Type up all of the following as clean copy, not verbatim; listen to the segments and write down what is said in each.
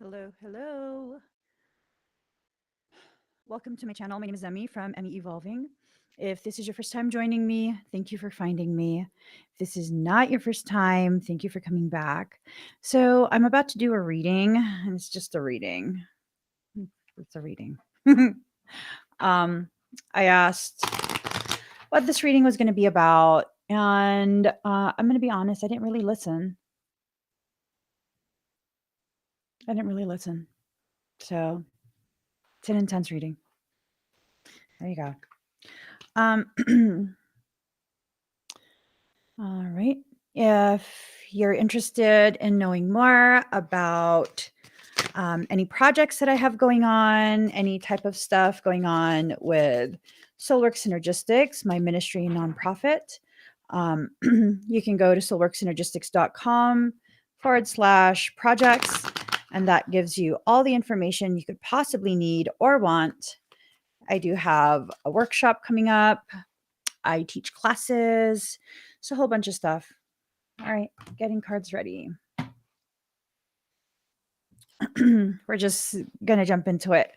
Hello, hello. Welcome to my channel. My name is Emmy from Emmy Evolving. If this is your first time joining me, thank you for finding me. If this is not your first time, thank you for coming back. So, I'm about to do a reading, and it's just a reading. It's a reading. I asked what this reading was going to be about, and I'm going to be honest, I didn't really listen. So, it's an intense reading. There you go. All right. If you're interested in knowing more about any projects that I have going on, any type of stuff going on with Soulwork Synergistics, my ministry and nonprofit, you can go to soulworksynergistics.com/projects, and that gives you all the information you could possibly need or want. I do have a workshop coming up. I teach classes. It's a whole bunch of stuff. All right, getting cards ready. We're just going to jump into it.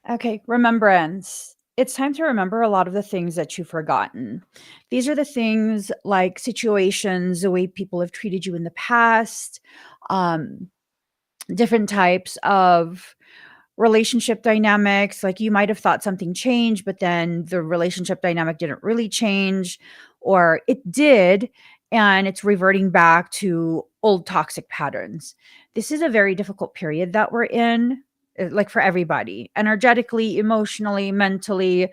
Okay, remembrance. It's time to remember a lot of the things that you've forgotten. These are the things like situations, the way people have treated you in the past, different types of relationship dynamics. Like you might have thought something changed, but then the relationship dynamic didn't really change, or it did, and it's reverting back to old toxic patterns. This is a very difficult period that we're in, like for everybody, energetically, emotionally, mentally,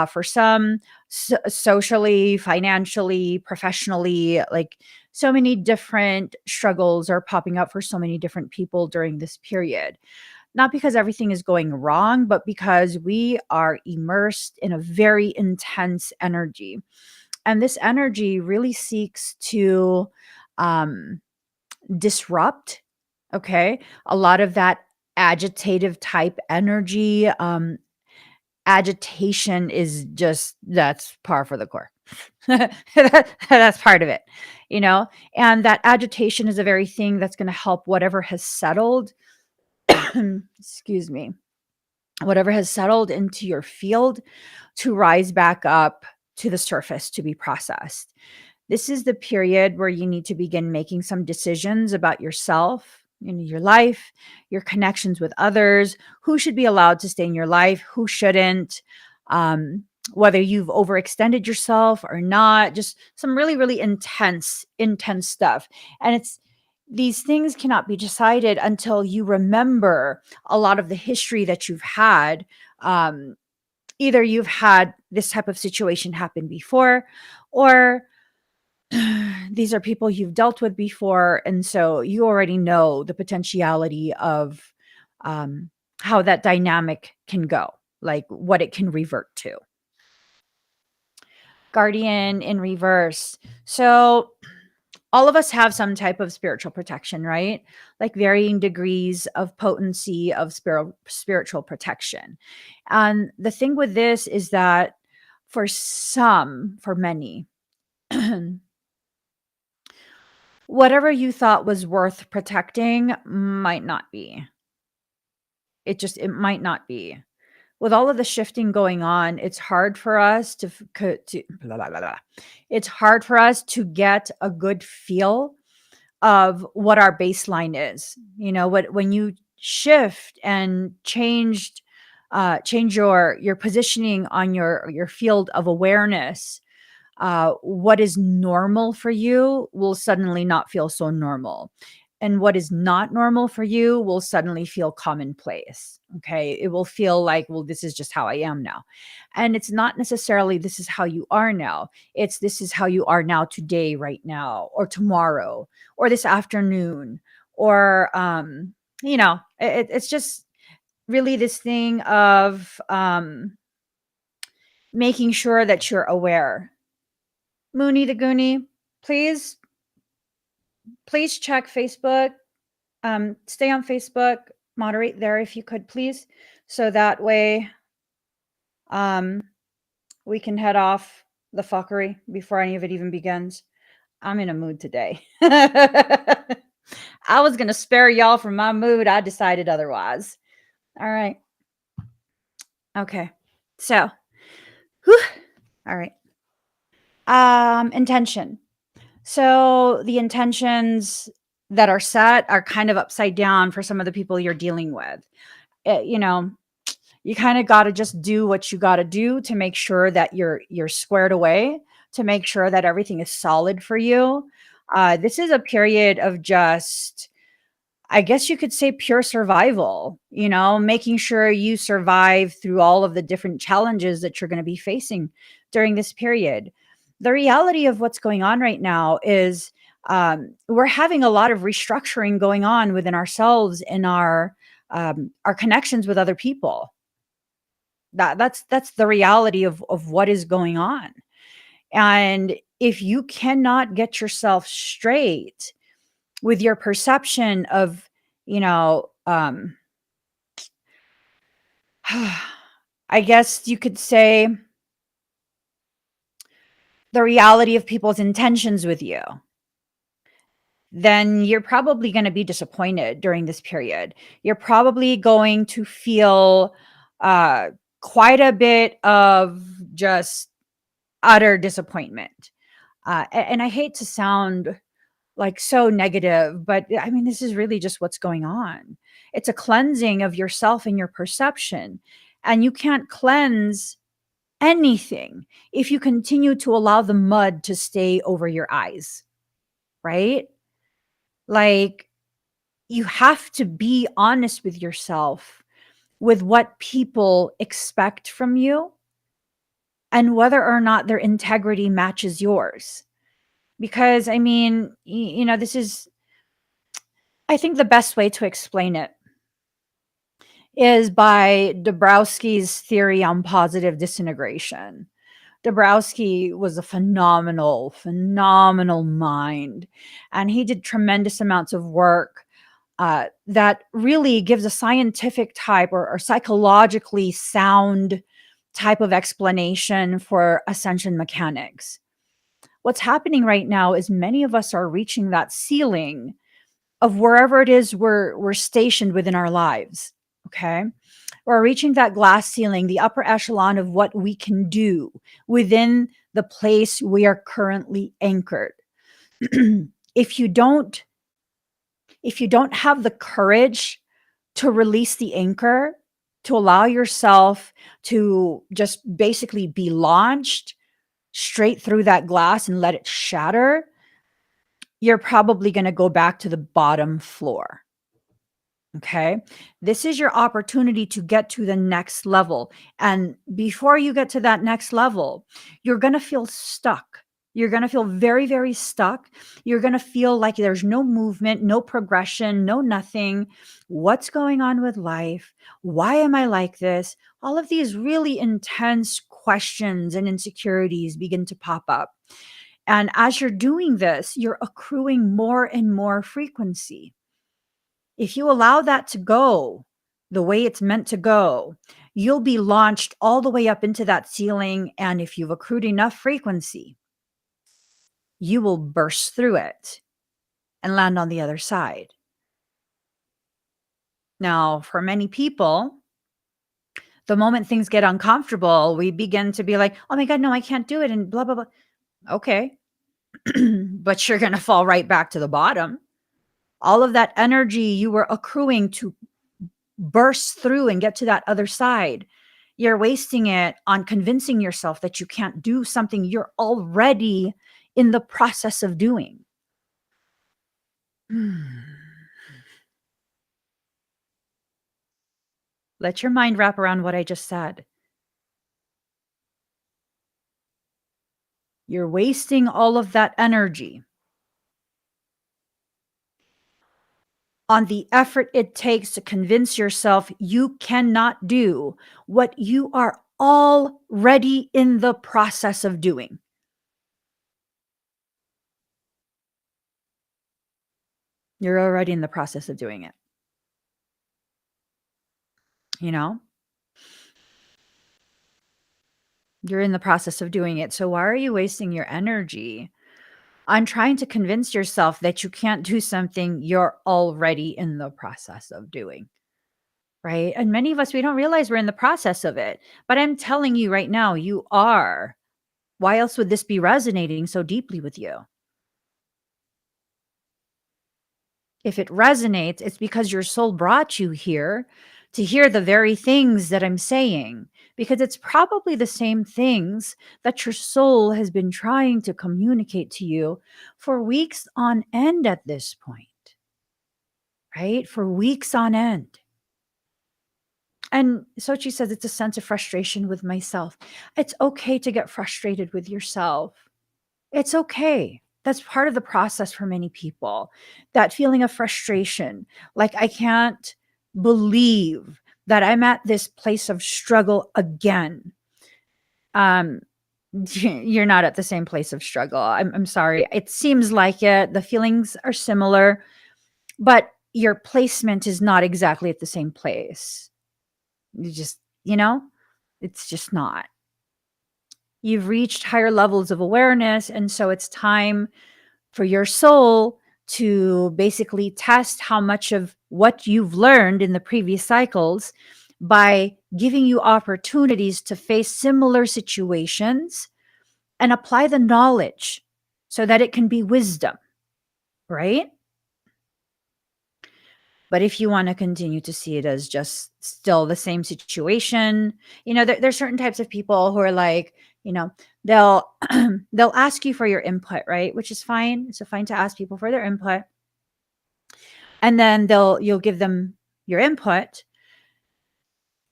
for some, socially, financially, professionally. Like so many different struggles are popping up for so many different people during this period, not because everything is going wrong, but because we are immersed in a very intense energy. And this energy really seeks to disrupt, okay? A lot of that agitative type energy. Agitation is just, that's par for the course. That's part of it, you know? And that agitation is a very thing that's going to help whatever has settled excuse me, whatever has settled into your field to rise back up to the surface to be processed. This is the period where you need to begin making some decisions about yourself, your life, your connections with others, who should be allowed to stay in your life, who shouldn't, whether you've overextended yourself or not, just some really, really intense stuff. And these things cannot be decided until you remember a lot of the history that you've had. Either you've had this type of situation happen before, or these are people you've dealt with before. And so you already know the potentiality of how that dynamic can go, like what it can revert to. Guardian in reverse. So all of us have some type of spiritual protection, right? Like varying degrees of potency of spiritual protection. And the thing with this is that for many, whatever you thought was worth protecting might not be. It might not be. With all of the shifting going on, it's hard for us to blah, blah, blah, blah. It's hard for us to get a good feel of what our baseline is. You know, when you shift and change your positioning on your field of awareness, what is normal for you will suddenly not feel so normal. and what is not normal for you will suddenly feel commonplace. Okay. It will feel like, well, this is just how I am now. And it's not necessarily this is how you are now. It's this is how you are now today, right now, or tomorrow, or this afternoon, or, it's just really this thing of making sure that you're aware. Mooney the Goonie, please, please check Facebook. Stay on Facebook, moderate there if you could, please. So that way, um, we can head off the fuckery before any of it even begins. I'm in a mood today. I was going to spare y'all from my mood. I decided otherwise. All right. Okay. So, whew. All right. Intention. So the intentions that are set are kind of upside down for some of the people you're dealing with. You know, you kind of got to just do what you got to do to make sure that you're squared away, to make sure that everything is solid for you. This is a period of just, I guess you could say, pure survival, making sure you survive through all of the different challenges that you're going to be facing during this period. The reality of what's going on right now is we're having a lot of restructuring going on within ourselves and our connections with other people. That's the reality of what is going on. And if you cannot get yourself straight with your perception of, you know, um, I guess you could say the reality of people's intentions with you, then you're probably going to be disappointed during this period. You're probably going to feel uh, quite a bit of just utter disappointment. And I hate to sound like so negative, but I mean, this is really just what's going on. It's a cleansing of yourself and your perception. And you can't cleanse anything if you continue to allow the mud to stay over your eyes, right? Like, you have to be honest with yourself with what people expect from you and whether or not their integrity matches yours. Because, I mean, this is, I think the best way to explain it is by Dabrowski's theory on positive disintegration. Dabrowski was a phenomenal, phenomenal mind, and he did tremendous amounts of work that really gives a scientific type or psychologically sound type of explanation for ascension mechanics. What's happening right now is many of us are reaching that ceiling of wherever it is we're stationed within our lives. Okay. We're reaching that glass ceiling, the upper echelon of what we can do within the place we are currently anchored. if you don't if you don't have the courage to release the anchor, to allow yourself to just basically be launched straight through that glass and let it shatter, you're probably going to go back to the bottom floor. Okay. This is your opportunity to get to the next level. And before you get to that next level, you're going to feel stuck. You're going to feel very, very stuck. You're going to feel like there's no movement, no progression, no nothing. What's going on with life? Why am I like this? All of these really intense questions and insecurities begin to pop up. And as you're doing this, you're accruing more and more frequency. If you allow that to go the way it's meant to go, you'll be launched all the way up into that ceiling. And if you've accrued enough frequency, you will burst through it and land on the other side. Now, for many people, the moment things get uncomfortable, we begin to be like, oh my God, no, I can't do it. And blah, blah, blah. Okay. But you're going to fall right back to the bottom. All of that energy you were accruing to burst through and get to that other side, you're wasting it on convincing yourself that you can't do something you're already in the process of doing. Let your mind wrap around what I just said. You're wasting all of that energy on the effort it takes to convince yourself you cannot do what you are already in the process of doing. You're already in the process of doing it, you know? You're in the process of doing it. So why are you wasting your energy on trying to convince yourself that you can't do something you're already in the process of doing? Right? And many of us, we don't realize we're in the process of it. But I'm telling you right now, you are. Why else would this be resonating so deeply with you? If it resonates, it's because your soul brought you here to hear the very things that I'm saying, because it's probably the same things that your soul has been trying to communicate to you for weeks on end at this point, right? For weeks on end. And Sochi says it's a sense of frustration with myself. It's okay to get frustrated with yourself. It's okay. That's part of the process for many people. That feeling of frustration, like I can't believe that I'm at this place of struggle again. Um, you're not at the same place of struggle. I'm sorry. It seems like it. The feelings are similar, but your placement is not exactly at the same place. You just, it's just not. You've reached higher levels of awareness. And so it's time for your soul to basically test how much of what you've learned in the previous cycles by giving you opportunities to face similar situations and apply the knowledge so that it can be wisdom, right? But if you want to continue to see it as just still the same situation, there's certain types of people who are like, they'll they'll ask you for your input, right? Which is fine. It's fine to ask people for their input. And then you'll give them your input,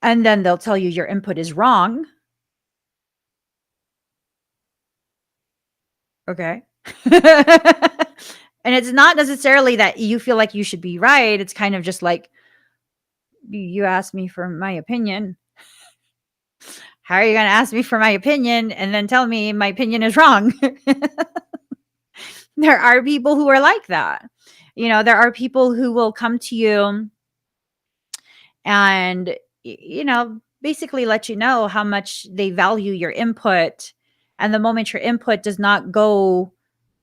and then they'll tell you your input is wrong. Okay. And it's not necessarily that you feel like you should be right. It's kind of just like, you asked me for my opinion. How are you going to ask me for my opinion and then tell me my opinion is wrong? There are people who are like that. There are people who will come to you and, basically let you know how much they value your input. And the moment your input does not go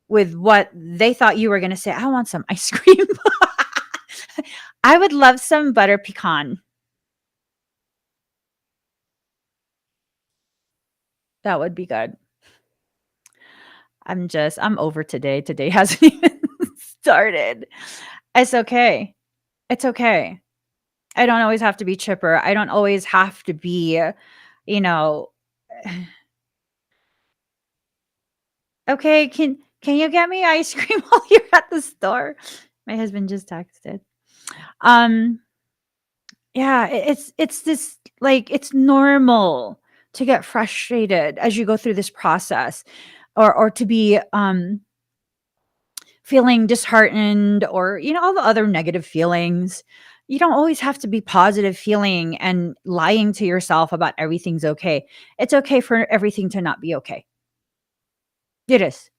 with what they thought you were going to say, I want some ice cream. I would love some butter pecan. That would be good. I'm over today. Today hasn't even started. It's okay. It's okay. I don't always have to be chipper. I don't always have to be, you know, okay, can you get me ice cream while you're at the store? My husband just texted. Um, yeah, it's this, like, it's normal to get frustrated as you go through this process, or to be feeling disheartened, or all the other negative feelings. You don't always have to be positive feeling and lying to yourself about everything's okay. It's okay for everything to not be okay. It is.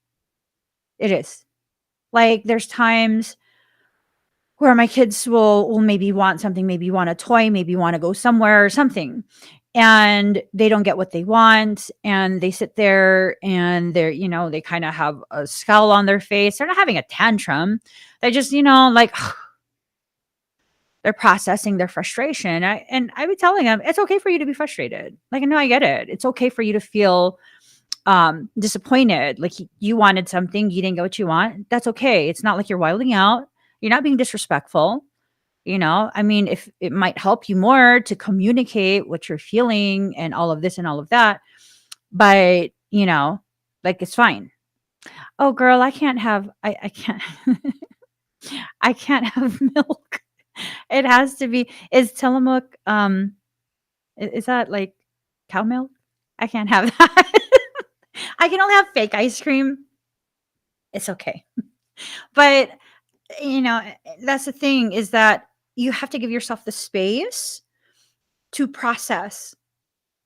It is. Like, there's times where my kids will maybe want something, maybe want a toy, maybe want to go somewhere or something. And they don't get what they want. And they sit there and they kind of have a scowl on their face. They're not having a tantrum. They just, like, they're processing their frustration. I be telling them, it's okay for you to be frustrated. Like, no, I get it. It's okay for you to feel disappointed. Like, you wanted something, you didn't get what you want. That's okay. It's not like you're wilding out. You're not being disrespectful. I mean, if it might help you more to communicate what you're feeling and all of this and all of that, but like, it's fine. Oh, girl, I can't I can't have milk. It has to be, is Tillamook Is that like cow milk? I can't have that. I can only have fake ice cream. It's okay. But, that's the thing is that you have to give yourself the space to process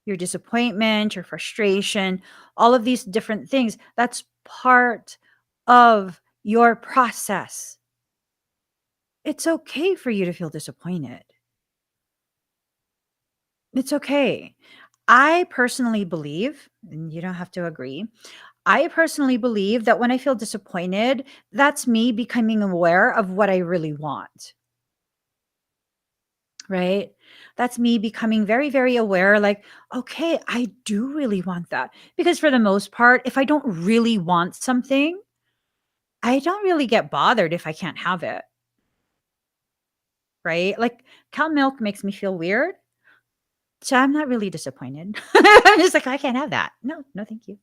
your disappointment, your frustration, all of these different things. That's part of your process. It's okay for you to feel disappointed. It's okay. I personally believe, and you don't have to agree, I personally believe that when I feel disappointed, that's me becoming aware of what I really want, right? That's me becoming very, very aware, like, okay, I do really want that. Because for the most part, if I don't really want something, I don't really get bothered if I can't have it, right? Like cow milk makes me feel weird. So I'm not really disappointed. I'm just like, I can't have that. No, no, thank you.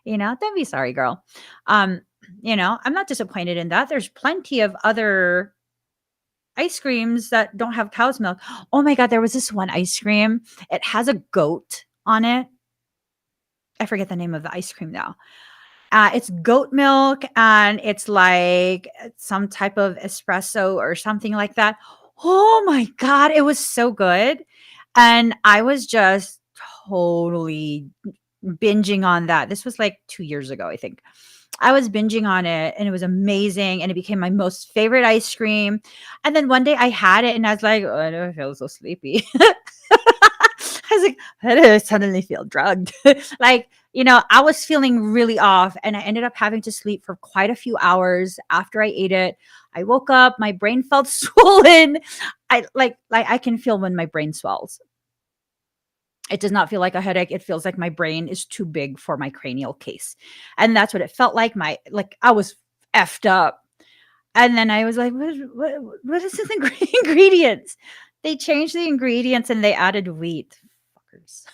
Don't be sorry, girl. Um, I'm not disappointed in that. There's plenty of other ice creams that don't have cow's milk. Oh my God, there was this one ice cream. It has a goat on it. I forget the name of the ice cream now. It's goat milk and it's like some type of espresso or something like that. Oh my God, it was so good. And I was just totally binging on that. This was like 2 years ago, I think. I was binging on it and it was amazing and it became my most favorite ice cream. And then one day I had it and I was like, "Oh, I don't feel so sleepy." I was like, "How did I suddenly feel drugged?" Like, I was feeling really off and I ended up having to sleep for quite a few hours after I ate it. I woke up, my brain felt swollen. I I can feel when my brain swells. It does not feel like a headache. It feels like my brain is too big for my cranial case. And that's what it felt like. I was effed up. And then I was like, what is in the ingredients? They changed the ingredients and they added wheat. Fuckers.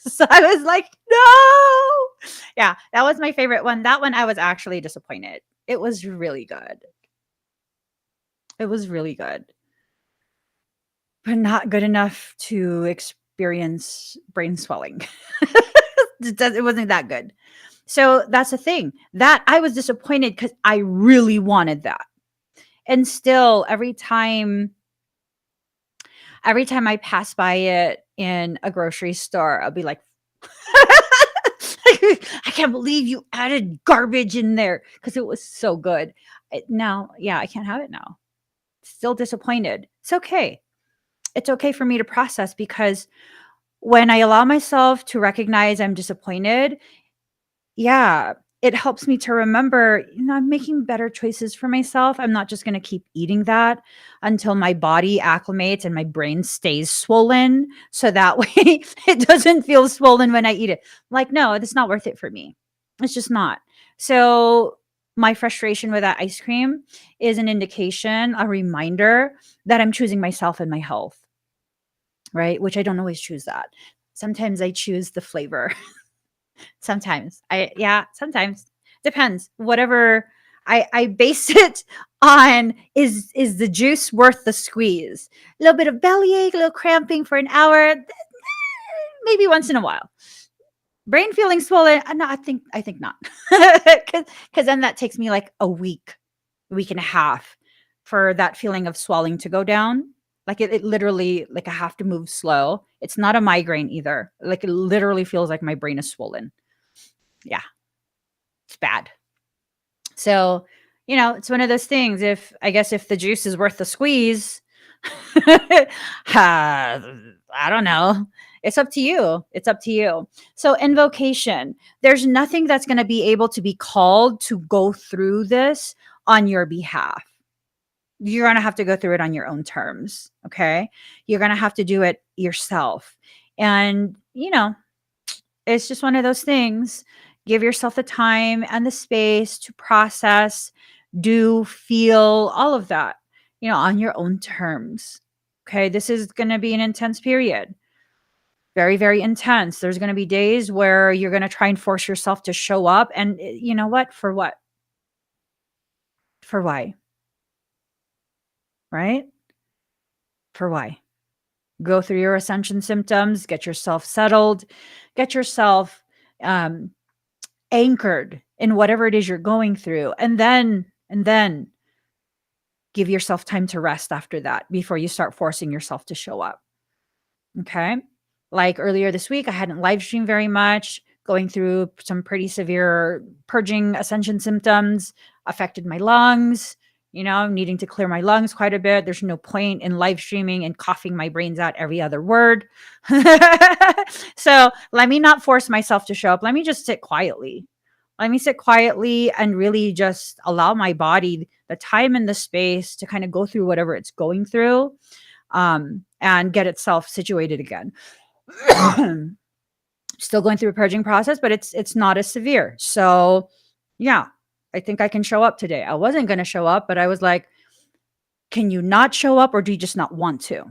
So I was like, no. Yeah, that was my favorite one. That one I was actually disappointed. It was really good. It was really good, but not good enough to experience brain swelling. It wasn't that good. So that's the thing that I was disappointed because I really wanted that. And still, every time I pass by it in a grocery store, I'll be like, I can't believe you added garbage in there because it was so good. Now, yeah, I can't have it now. Still disappointed. It's okay. It's okay for me to process because when I allow myself to recognize I'm disappointed, yeah, it helps me to remember, I'm making better choices for myself. I'm not just going to keep eating that until my body acclimates and my brain stays swollen. So that way it doesn't feel swollen when I eat it. Like, no, it's not worth it for me. It's just not. So, my frustration with that ice cream is an indication, a reminder that I'm choosing myself and my health, right? Which I don't always choose that. Sometimes I choose the flavor. Sometimes. Yeah, sometimes. Depends. Whatever I base it on is the juice worth the squeeze? A little bit of bellyache, a little cramping for an hour, maybe once in a while. Brain feeling swollen, no, I think not. Cuz then that takes me like a week and a half for that feeling of swelling to go down. Like it literally like I have to move slow. It's not a migraine either. Like it literally feels like my brain is swollen. Yeah, it's bad. So, it's one of those things. If the juice is worth the squeeze, I don't know. It's up to you. It's up to you. So, invocation, there's nothing that's going to be able to be called to go through this on your behalf. You're going to have to go through it on your own terms. Okay. You're going to have to do it yourself. And, it's just one of those things. Give yourself the time and the space to process, do, feel, all of that, on your own terms. Okay. This is going to be an intense period. Very, very intense. There's going to be days where you're going to try and force yourself to show up. And you know what? For what? For why? Right? For why? Go through your ascension symptoms, get yourself settled, get yourself um, anchored in whatever it is you're going through, and then give yourself time to rest after that before you start forcing yourself to show up. Okay. Like earlier this week, I hadn't live streamed very much, going through some pretty severe purging ascension symptoms, affected my lungs, needing to clear my lungs quite a bit. There's no point in live streaming and coughing my brains out every other word. So let me not force myself to show up. Let me just sit quietly. Let me sit quietly and really just allow my body the time and the space to kind of go through whatever it's going through, and get itself situated again. Still going through a purging process, but it's not as severe. So yeah, I think I can show up today. I wasn't going to show up, but I was like, can you not show up, or do you just not want to?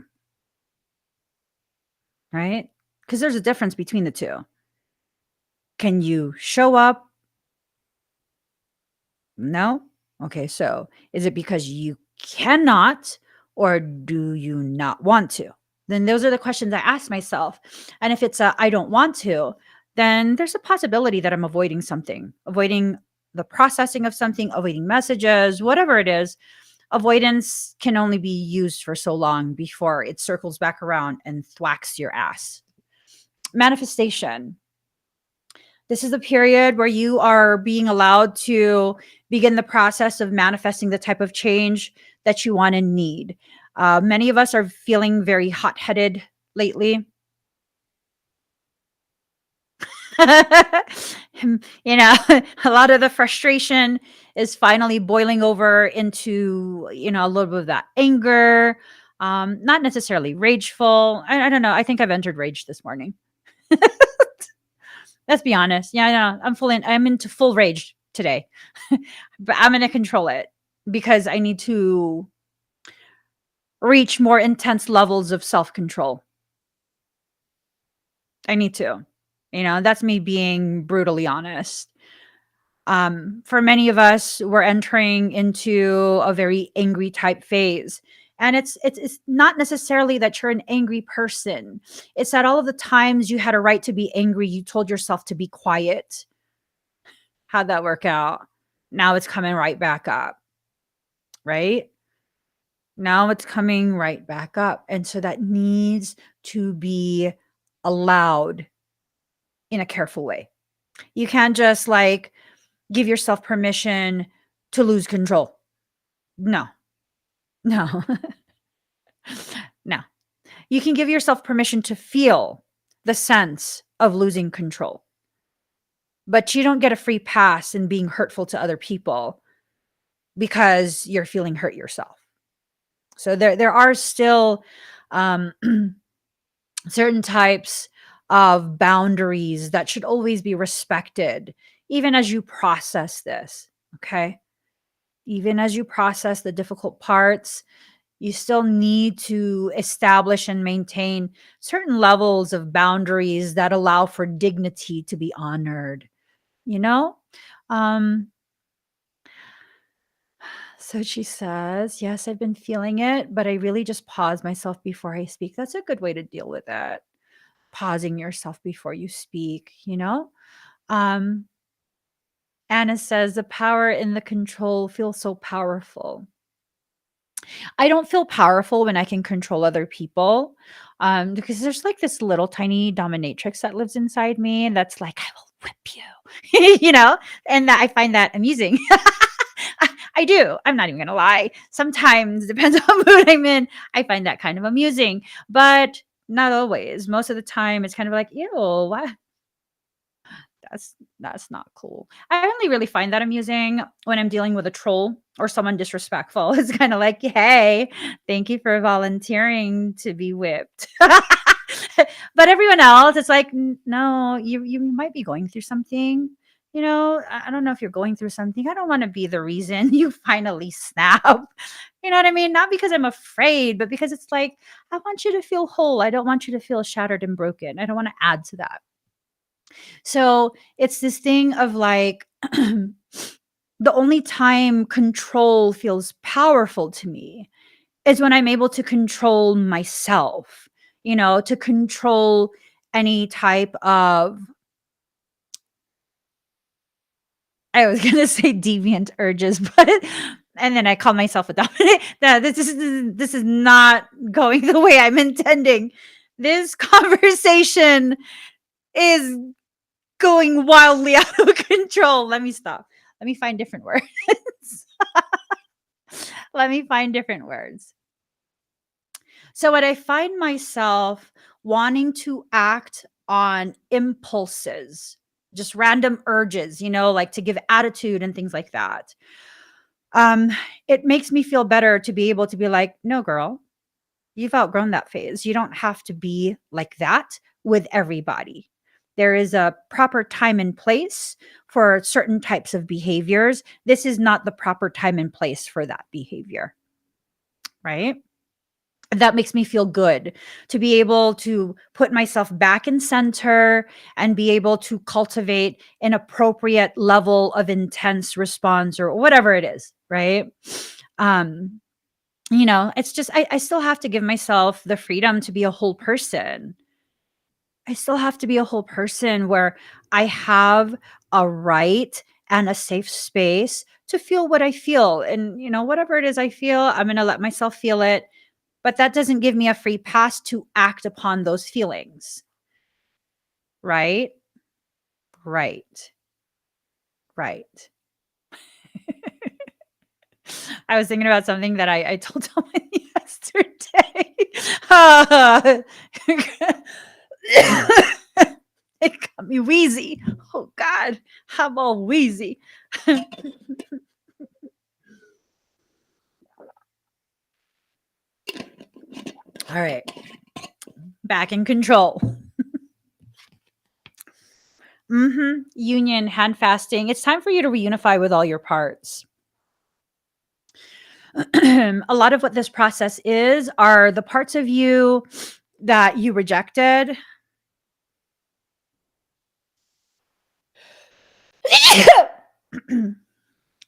Right? Because there's a difference between the two. Can you show up? No? Okay, so is it because you cannot, or do you not want to? Then those are the questions I ask myself. And if it's a I don't want to, then there's a possibility that I'm avoiding something, avoiding the processing of something, avoiding messages, whatever it is. Avoidance can only be used for so long before it circles back around and thwacks your ass. Manifestation. This is the period where you are being allowed to begin the process of manifesting the type of change that you want and need. Many of us are feeling very hot headed lately. A lot of the frustration is finally boiling over into, a little bit of that anger. Not necessarily rageful. I don't know. I think I've entered rage this morning. Let's be honest. Yeah, no, I'm into full rage today. But I'm going to control it because I need to reach more intense levels of self-control. I need to. That's me being brutally honest. For many of us, we're entering into a very angry type phase. And it's not necessarily that you're an angry person. It's that all of the times you had a right to be angry, you told yourself to be quiet. How'd that work out? Now it's coming right back up, right? Now it's coming right back up. And so that needs to be allowed in a careful way. You can't just like give yourself permission to lose control. No, no, no. You can give yourself permission to feel the sense of losing control, but you don't get a free pass in being hurtful to other people because you're feeling hurt yourself. So there are still um, certain types of boundaries that should always be respected, even as you process this. Okay. Even as you process the difficult parts, you still need to establish and maintain certain levels of boundaries that allow for dignity to be honored, you know? Um, so she says, yes, I've been feeling it, but I really just pause myself before I speak. That's a good way to deal with it. Pausing yourself before you speak. Um, Anna says, the power in the control feels so powerful. I don't feel powerful when I can control other people, because there's like this little tiny dominatrix that lives inside me, and that's like, I will whip you, and I find that amusing. I do. I'm not even gonna lie. Sometimes, depends on what mood I'm in, I find that kind of amusing, but not always. Most of the time, it's kind of like, ew, what? That's not cool. I only really find that amusing when I'm dealing with a troll or someone disrespectful. It's kind of like, hey, thank you for volunteering to be whipped. But everyone else, it's like, no, you might be going through something. I don't know if you're going through something. I don't want to be the reason you finally snap. You know what I mean? Not because I'm afraid, but because it's like, I want you to feel whole. I don't want you to feel shattered and broken. I don't want to add to that. So it's this thing of like, the only time control feels powerful to me is when I'm able to control myself. to control any type of, I was gonna say deviant urges, but and then I call myself a dominant. No, this is not going the way I'm intending. This conversation is going wildly out of control. Let me stop. Let me find different words. Let me find different words. So when I find myself wanting to act on impulses, just random urges, like to give attitude and things like that, um, it makes me feel better to be able to be like, no, girl, you've outgrown that phase. You don't have to be like that with everybody. There is a proper time and place for certain types of behaviors. This is not the proper time and place for that behavior, right? That makes me feel good to be able to put myself back in center and be able to cultivate an appropriate level of intense response or whatever it is, right? Um, it's just, I still have to give myself the freedom to be a whole person. I still have to be a whole person where I have a right and a safe space to feel what I feel. And, whatever it is I feel, I'm going to let myself feel it. But that doesn't give me a free pass to act upon those feelings. Right? Right. Right. I was thinking about something that I told someone yesterday. It got me wheezy. Oh God, I'm all wheezy. All right, back in control. Union, hand fasting. It's time for you to reunify with all your parts. A lot of what this process are the parts of you that you rejected.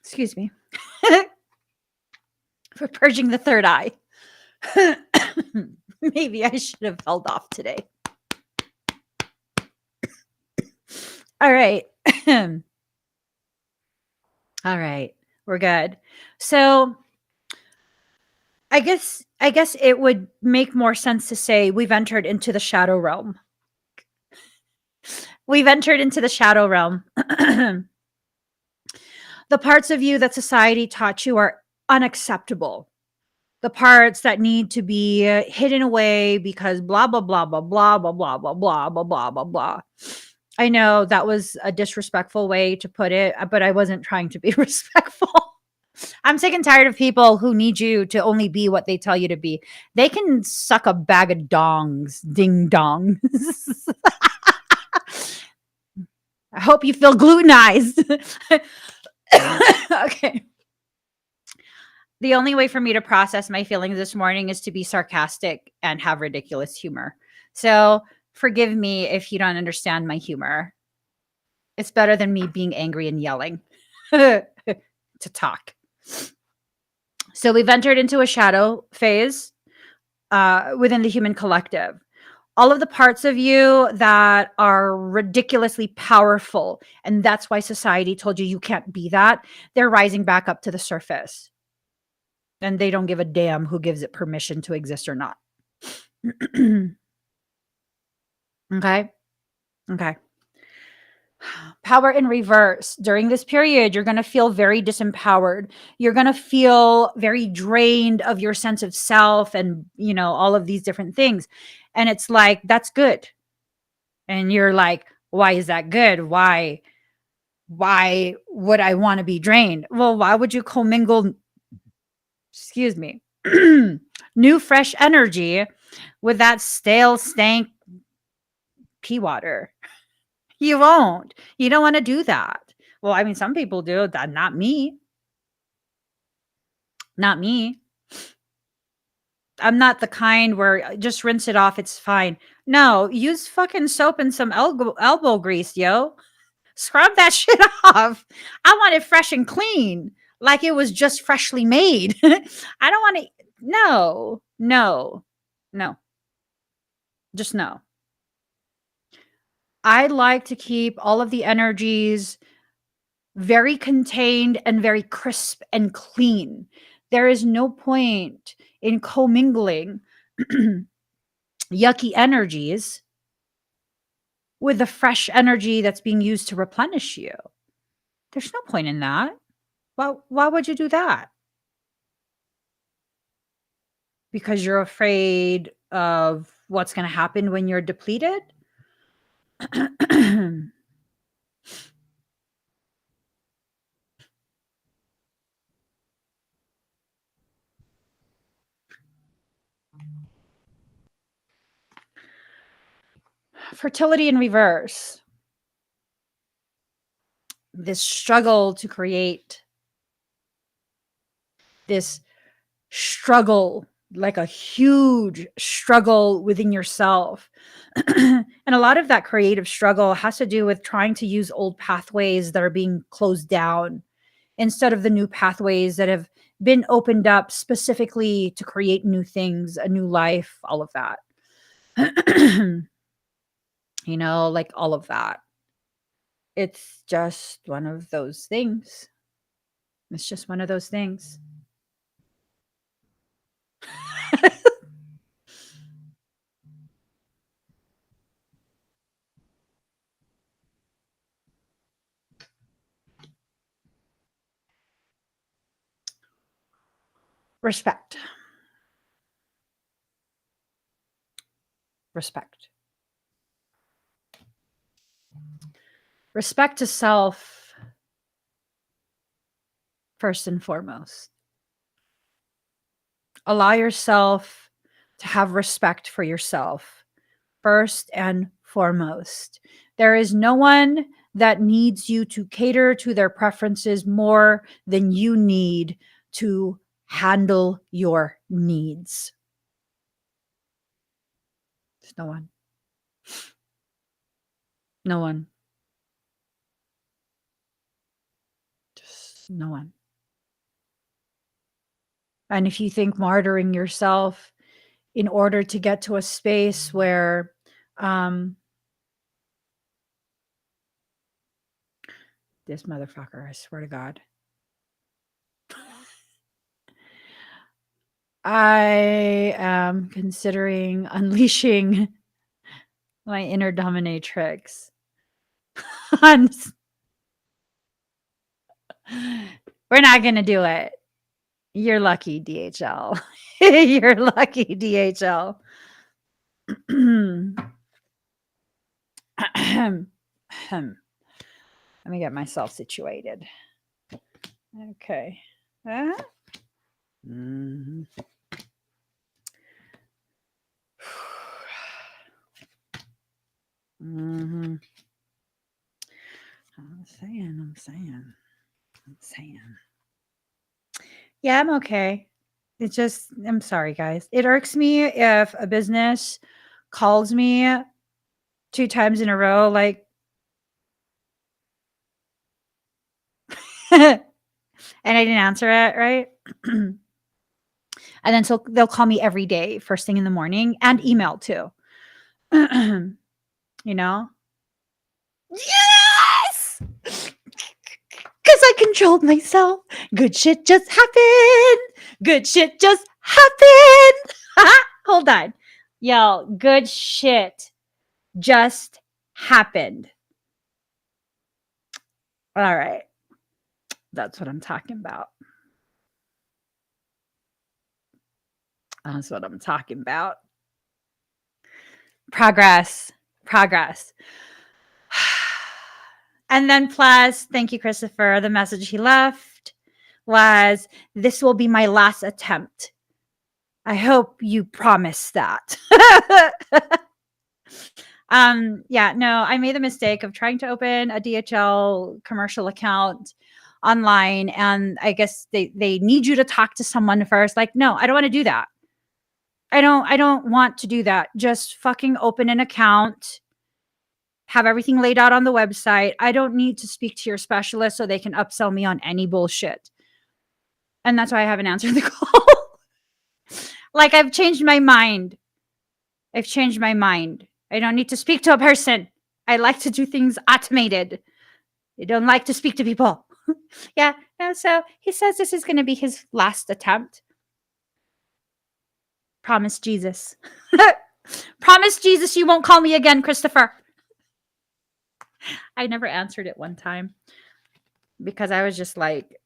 Excuse me. For purging the third eye. Maybe I should have held off today. All right. All right. We're good. So I guess it would make more sense to say we've entered into the shadow realm. We've entered into the shadow realm. The parts of you that society taught you are unacceptable. The parts that need to be hidden away because blah, blah, blah, blah, blah, blah, blah, blah, blah, blah, blah, blah, blah. I know that was a disrespectful way to put it, but I wasn't trying to be respectful. I'm sick and tired of people who need you to only be what they tell you to be. They can suck a bag of dongs, ding dongs. I hope you feel glutenized. Okay. The only way for me to process my feelings this morning is to be sarcastic and have ridiculous humor. So forgive me if you don't understand my humor. It's better than me being angry and yelling to talk. So we've entered into a shadow phase within the human collective. All of the parts of you that are ridiculously powerful, and that's why society told you can't be that, they're rising back up to the surface. And they don't give a damn who gives it permission to exist or not. Okay? Okay. Power in reverse. During this period, you're going to feel very disempowered. You're going to feel very drained of your sense of self and, all of these different things. And it's like, that's good. And you're like, why is that good? Why would I want to be drained? Well, why would you commingle, excuse me, new fresh energy with that stale stank pea water? You won't. You don't want to do that. Well, I mean, some people do that. Not me. Not me. I'm not the kind where just rinse it off. It's fine. No, use fucking soap and some elbow grease, yo. Scrub that shit off. I want it fresh and clean, like it was just freshly made. I don't want to. No, no, no. Just know. I like to keep all of the energies very contained and very crisp and clean. There is no point in commingling yucky energies with the fresh energy that's being used to replenish you. There's no point in that. Why would you do that? Because you're afraid of what's going to happen when you're depleted? Fertility in reverse. This struggle to create, this struggle, like a huge struggle within yourself. And a lot of that creative struggle has to do with trying to use old pathways that are being closed down instead of the new pathways that have been opened up specifically to create new things, a new life, all of that. Like all of that. It's just one of those things. It's just one of those things. Respect. Respect. Respect to self, first and foremost. Allow yourself to have respect for yourself, first and foremost. There is no one that needs you to cater to their preferences more than you need to handle your needs. There's no one. No one. Just no one. And if you think martyring yourself in order to get to a space where this motherfucker, I swear to God. I am considering unleashing my inner dominatrix. We're not going to do it. You're lucky, DHL. You're lucky, DHL. Let me get myself situated. Okay. Mm-hmm. Mm-hmm. I'm saying. Yeah, I'm okay. It's just, I'm sorry, guys. It irks me if a business calls me 2 times in a row, like, and I didn't answer it, right? And then so they'll call me every day, first thing in the morning, and email too. Yes! Because I controlled myself. Good shit just happened. Good shit just happened. Hold on. Yo, good shit just happened. All right. That's what I'm talking about. That's what I'm talking about. Progress. And then plus, thank you, Christopher. The message he left was, this will be my last attempt. I hope you promise that. Yeah, no, I made the mistake of trying to open a DHL commercial account online, and I guess they need you to talk to someone first. Like, no, I don't want to do that. I don't want to do that. Just fucking open an account, have everything laid out on the website. I don't need to speak to your specialist so they can upsell me on any bullshit. And that's why I haven't answered the call. Like, I've changed my mind. I've changed my mind. I don't need to speak to a person. I like to do things automated. I don't like to speak to people. Yeah. No, so he says this is going to be his last attempt. Promise Jesus. Promise Jesus you won't call me again, Christopher. I never answered it one time because I was just like,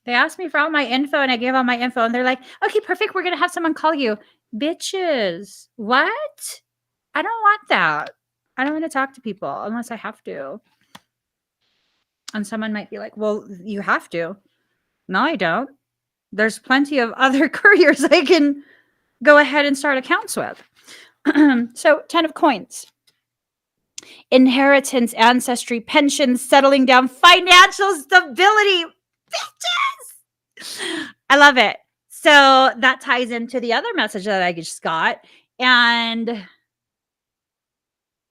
they asked me for all my info and I gave all my info and they're like, okay, perfect. We're going to have someone call you. Bitches. What? I don't want that. I don't want to talk to people unless I have to. And someone might be like, well, you have to. No, I don't. There's plenty of other couriers I can go ahead and start accounts with. So 10 of coins. Inheritance, ancestry, pensions, settling down, financial stability. Bitches! I love it. So that ties into the other message that I just got. And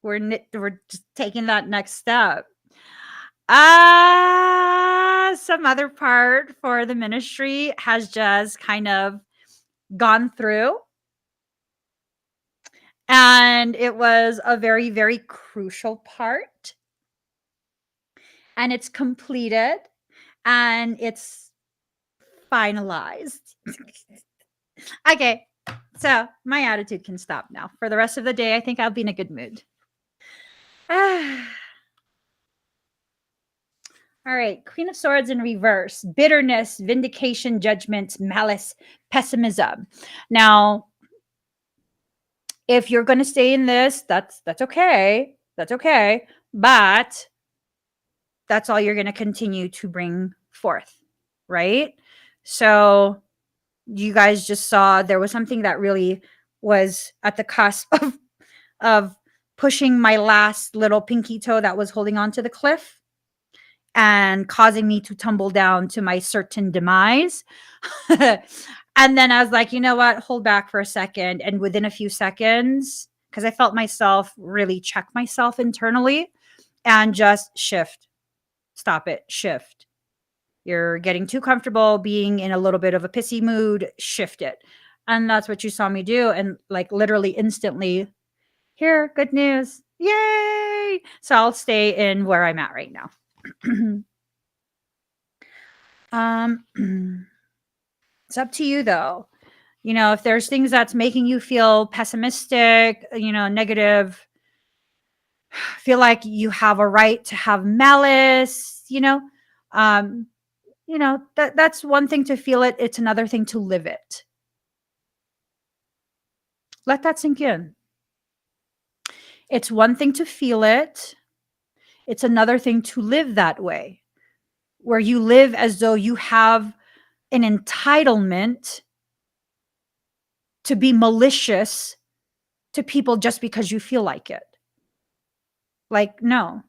we're just taking that next step. Some other part for the ministry has just kind of gone through. And it was a very, very crucial part. And it's completed and it's finalized. Okay. So my attitude can stop now. For the rest of the day, I think I'll be in a good mood. All right. Queen of Swords in reverse. Bitterness, vindication, judgment, malice, pessimism. Now, if you're going to stay in this, that's okay. That's okay. But that's all you're going to continue to bring forth, right? So you guys just saw there was something that really was at the cusp of pushing my last little pinky toe that was holding onto the cliff and causing me to tumble down to my certain demise. And then I was like, you know what? Hold back for a second. And within a few seconds, because I felt myself really check myself internally and just shift. Stop it. Shift. You're getting too comfortable being in a little bit of a pissy mood. Shift it. And that's what you saw me do. And like literally instantly, here, good news. Yay. So I'll stay in where I'm at right now. It's up to you though. You know, if there's things that's making you feel pessimistic, you know, negative, feel like you have a right to have malice, that's one thing to feel it. It's another thing to live it. Let that sink in. It's one thing to feel it. It's another thing to live that way, where you live as though you have an entitlement to be malicious to people just because you feel like it. Like, no,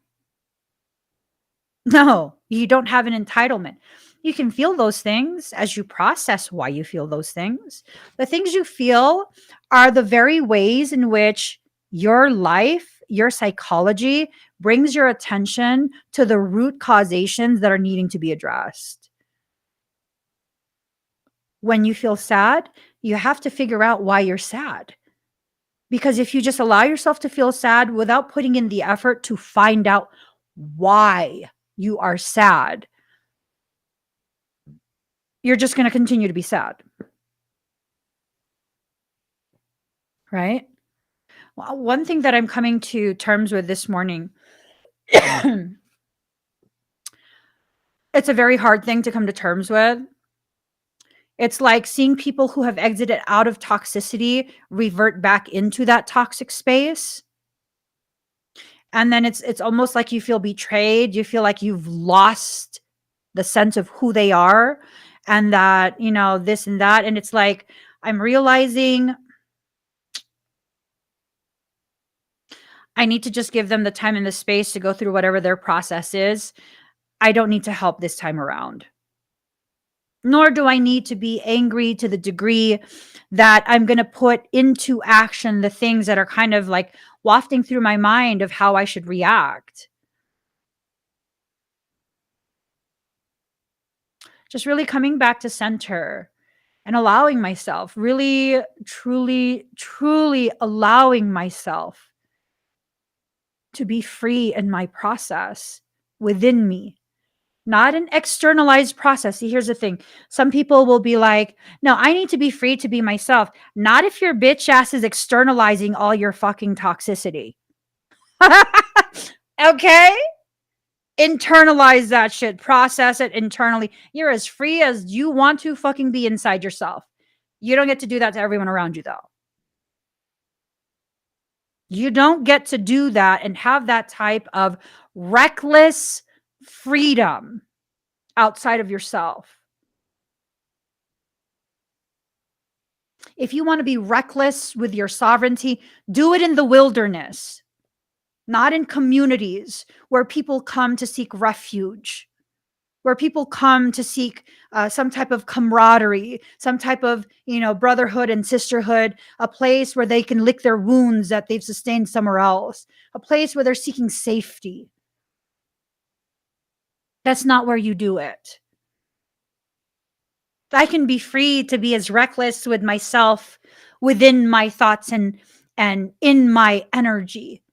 you don't have an entitlement. You can feel those things as you process why you feel those things. The things you feel are the very ways in which your life, your psychology brings your attention to the root causations that are needing to be addressed. When you feel sad, you have to figure out why you're sad. Because if you just allow yourself to feel sad without putting in the effort to find out why you are sad, you're just going to continue to be sad. Right? Well, one thing that I'm coming to terms with this morning, it's a very hard thing to come to terms with. It's like seeing people who have exited out of toxicity revert back into that toxic space. And then it's almost like you feel betrayed. You feel like you've lost the sense of who they are and that, this and that. And it's like, I'm realizing I need to just give them the time and the space to go through whatever their process is. I don't need to help this time around. Nor do I need to be angry to the degree that I'm going to put into action the things that are kind of like wafting through my mind of how I should react. Just really coming back to center and allowing myself, really, truly, truly allowing myself to be free in my process within me, not an externalized process. See, here's the thing. Some people will be like, no, I need to be free to be myself. Not if your bitch ass is externalizing all your fucking toxicity. Okay? Internalize that shit, process it internally. You're as free as you want to fucking be inside yourself. You don't get to do that to everyone around you, though. You don't get to do that and have that type of reckless freedom outside of yourself. If you want to be reckless with your sovereignty, do it in the wilderness, not in communities where people come to seek refuge, where people come to seek some type of camaraderie, some type of, brotherhood and sisterhood, a place where they can lick their wounds that they've sustained somewhere else, a place where they're seeking safety. That's not where you do it. I can be free to be as reckless with myself within my thoughts and in my energy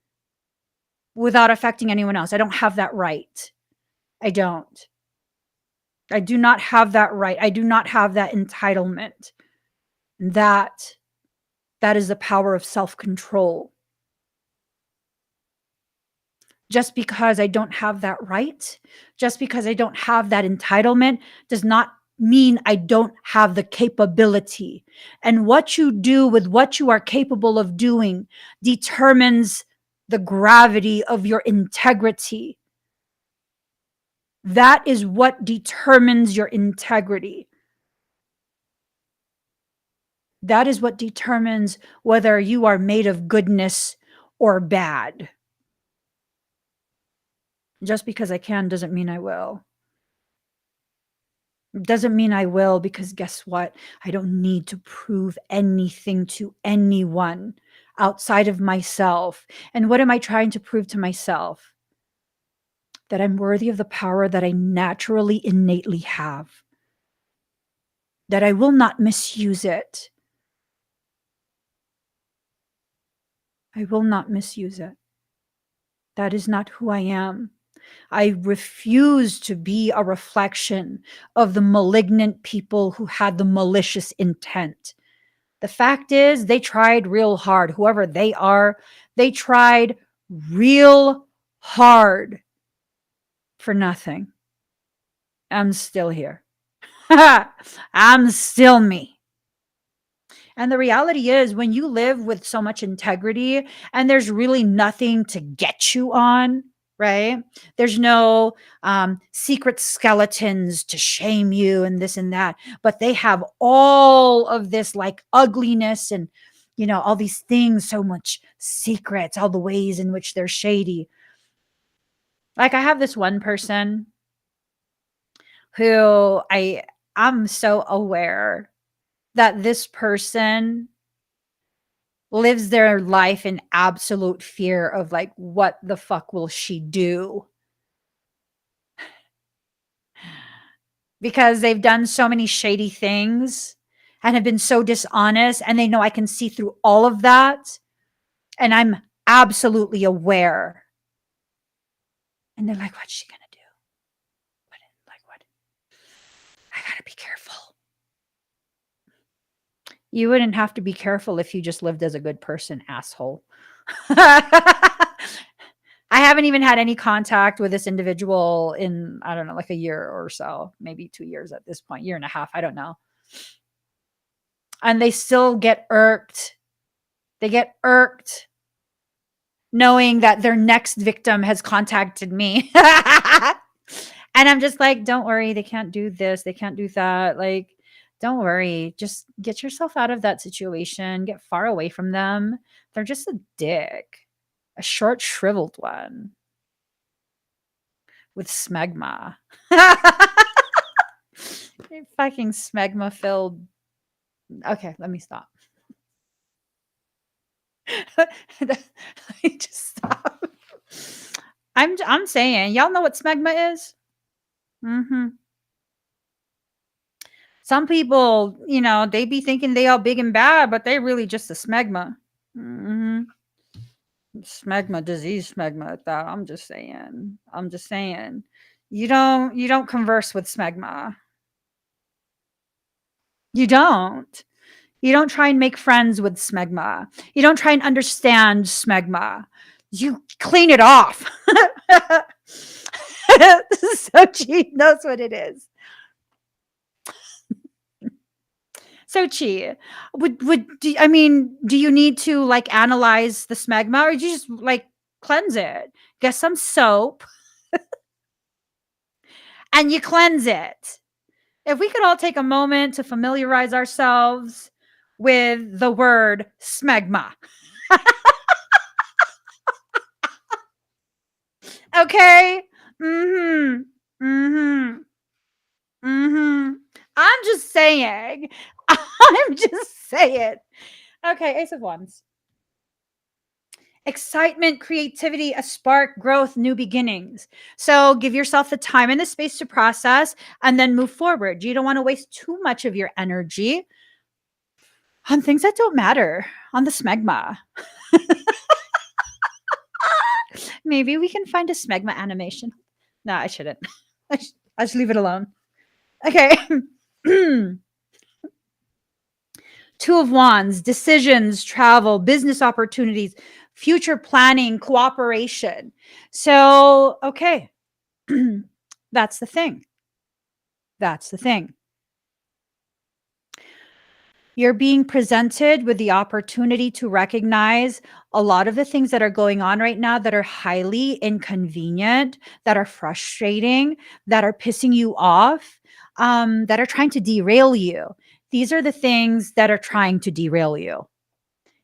without affecting anyone else. I don't have that right. I don't. I do not have that right. I do not have that entitlement. That is the power of self-control. Just because I don't have that right, just because I don't have that entitlement, does not mean I don't have the capability. And what you do with what you are capable of doing determines the gravity of your integrity. That is what determines your integrity. That is what determines whether you are made of goodness or bad. Just because I can doesn't mean I will. Doesn't mean I will, because guess what? I don't need to prove anything to anyone outside of myself. And what am I trying to prove to myself? That I'm worthy of the power that I naturally, innately have. That I will not misuse it. I will not misuse it. That is not who I am. I refuse to be a reflection of the malignant people who had the malicious intent. The fact is, they tried real hard. Whoever they are, they tried real hard for nothing. I'm still here. I'm still me. And the reality is, when you live with so much integrity and there's really nothing to get you on, right? There's no secret skeletons to shame you and this and that, but they have all of this like ugliness and, all these things, so much secrets, all the ways in which they're shady. Like, I have this one person who I'm so aware that this person lives their life in absolute fear of like, what the fuck will she do? Because they've done so many shady things and have been so dishonest, and they know I can see through all of that, and I'm absolutely aware. And they're like, what's she gonna do? What? I gotta be careful. You wouldn't have to be careful if you just lived as a good person, asshole. I haven't even had any contact with this individual in, I don't know, like a year or so, maybe 2 years at this point, year and a half, I don't know. And they still get irked. They get irked knowing that their next victim has contacted me. And I'm just like, don't worry, they can't do this, they can't do that. Like, don't worry, just get yourself out of that situation, get far away from them. They're just a dick, a short, shriveled one with smegma. Fucking smegma filled. Okay, let me stop. Let me just stop. I'm saying, y'all know what smegma is? Some people, they be thinking they all big and bad, but they really just a smegma. Hmm. Smegma, disease smegma at that. I'm just saying. I'm just saying. You don't converse with smegma. You don't. You don't try and make friends with smegma. You don't try and understand smegma. You clean it off. So she knows what it is. So Chi, do you need to like analyze the smegma, or do you just like cleanse it? Get some soap and you cleanse it. If we could all take a moment to familiarize ourselves with the word smegma. Okay? Mhm. Mhm. Mhm. I'm just saying. I'm just saying. Okay, Ace of Wands. Excitement, creativity, a spark, growth, new beginnings. So give yourself the time and the space to process and then move forward. You don't want to waste too much of your energy on things that don't matter, on the smegma. Maybe we can find a smegma animation. No, I shouldn't. I should leave it alone. Okay. Two of Wands, decisions, travel, business opportunities, future planning, cooperation. So, okay. That's the thing. That's the thing. You're being presented with the opportunity to recognize a lot of the things that are going on right now that are highly inconvenient, that are frustrating, that are pissing you off, that are trying to derail you. These are the things that are trying to derail you.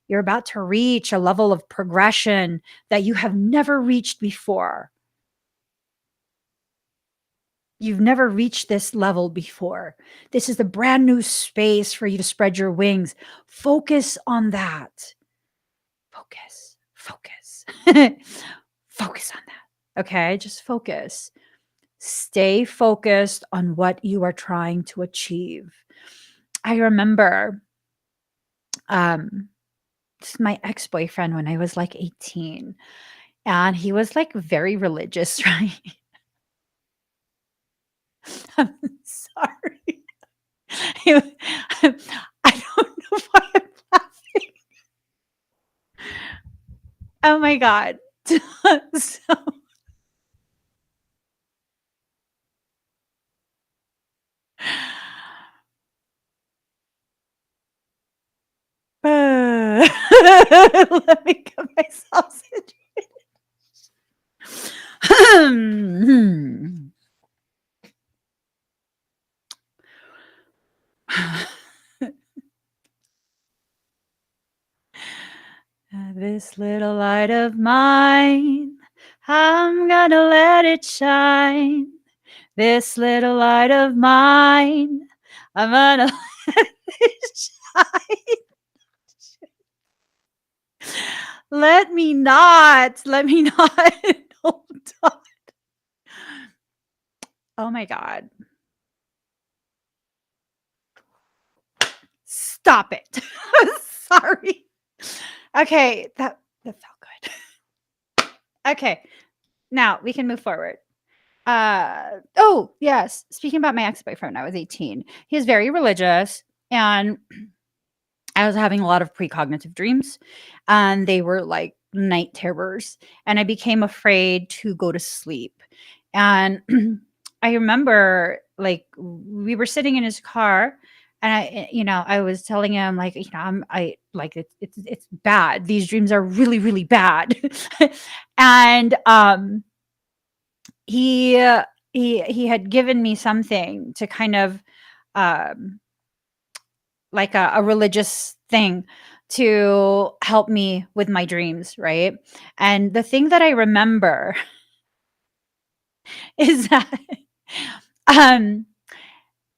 You're about to reach a level of progression that you have never reached before. You've never reached this level before. This is a brand new space for you to spread your wings. Focus on that. Focus, focus, focus on that. Okay, just focus. Stay focused on what you are trying to achieve. I remember um, this is my ex boyfriend when I was like 18, and he was like very religious, right? I'm sorry. He wa- I don't know why I'm laughing. Oh my God. So, let me get myself situated. This little light of mine, I'm gonna let it shine. This little light of mine, I'm gonna let it shine. Let me not. Hold on. Oh my God. Stop it. Sorry. Okay, that felt good. Okay, now we can move forward. Oh, yes. Speaking about my ex-boyfriend, I was 18. He is very religious, and I was having a lot of precognitive dreams, and they were like night terrors, and I became afraid to go to sleep. And I remember like we were sitting in his car, and I was telling him like, I like it's bad. These dreams are really, really bad. And he he had given me something to kind of um like a religious thing to help me with my dreams, right? And the thing that I remember is that um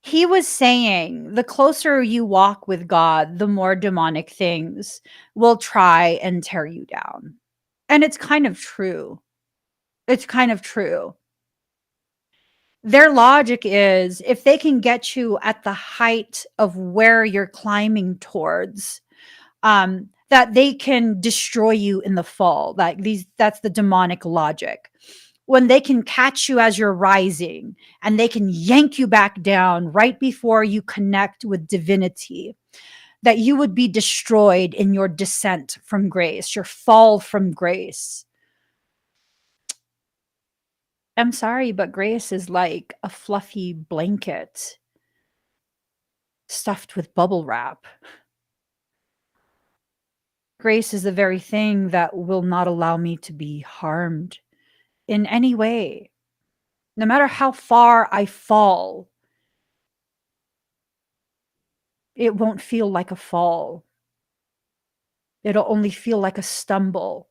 he was saying the closer you walk with God, the more demonic things will try and tear you down. And it's kind of true. It's kind of true. Their logic is if they can get you at the height of where you're climbing towards, that they can destroy you in the fall. That's the demonic logic. When they can catch you as you're rising and they can yank you back down right before you connect with divinity, that you would be destroyed in your descent from grace, your fall from grace. I'm sorry, but grace is like a fluffy blanket stuffed with bubble wrap. Grace is the very thing that will not allow me to be harmed in any way. No matter how far I fall, it won't feel like a fall. It'll only feel like a stumble.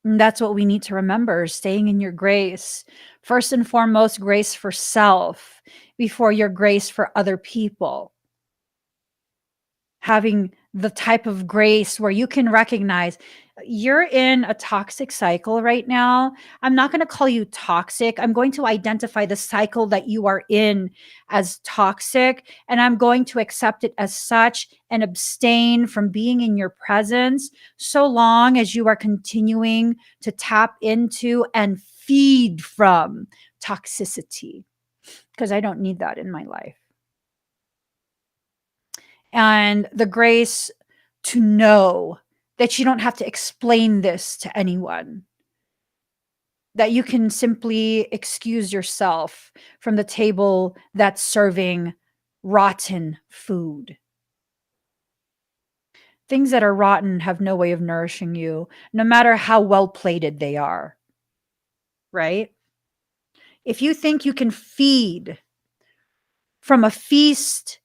And that's what we need to remember, staying in your grace. First and foremost, grace for self before your grace for other people. Having the type of grace where you can recognize you're in a toxic cycle right now. I'm not going to call you toxic. I'm going to identify the cycle that you are in as toxic, and I'm going to accept it as such and abstain from being in your presence so long as you are continuing to tap into and feed from toxicity, because I don't need that in my life. And the grace to know that you don't have to explain this to anyone, that you can simply excuse yourself from the table that's serving rotten food. Things that are rotten have no way of nourishing you, no matter how well plated they are, right? If you think you can feed from a feast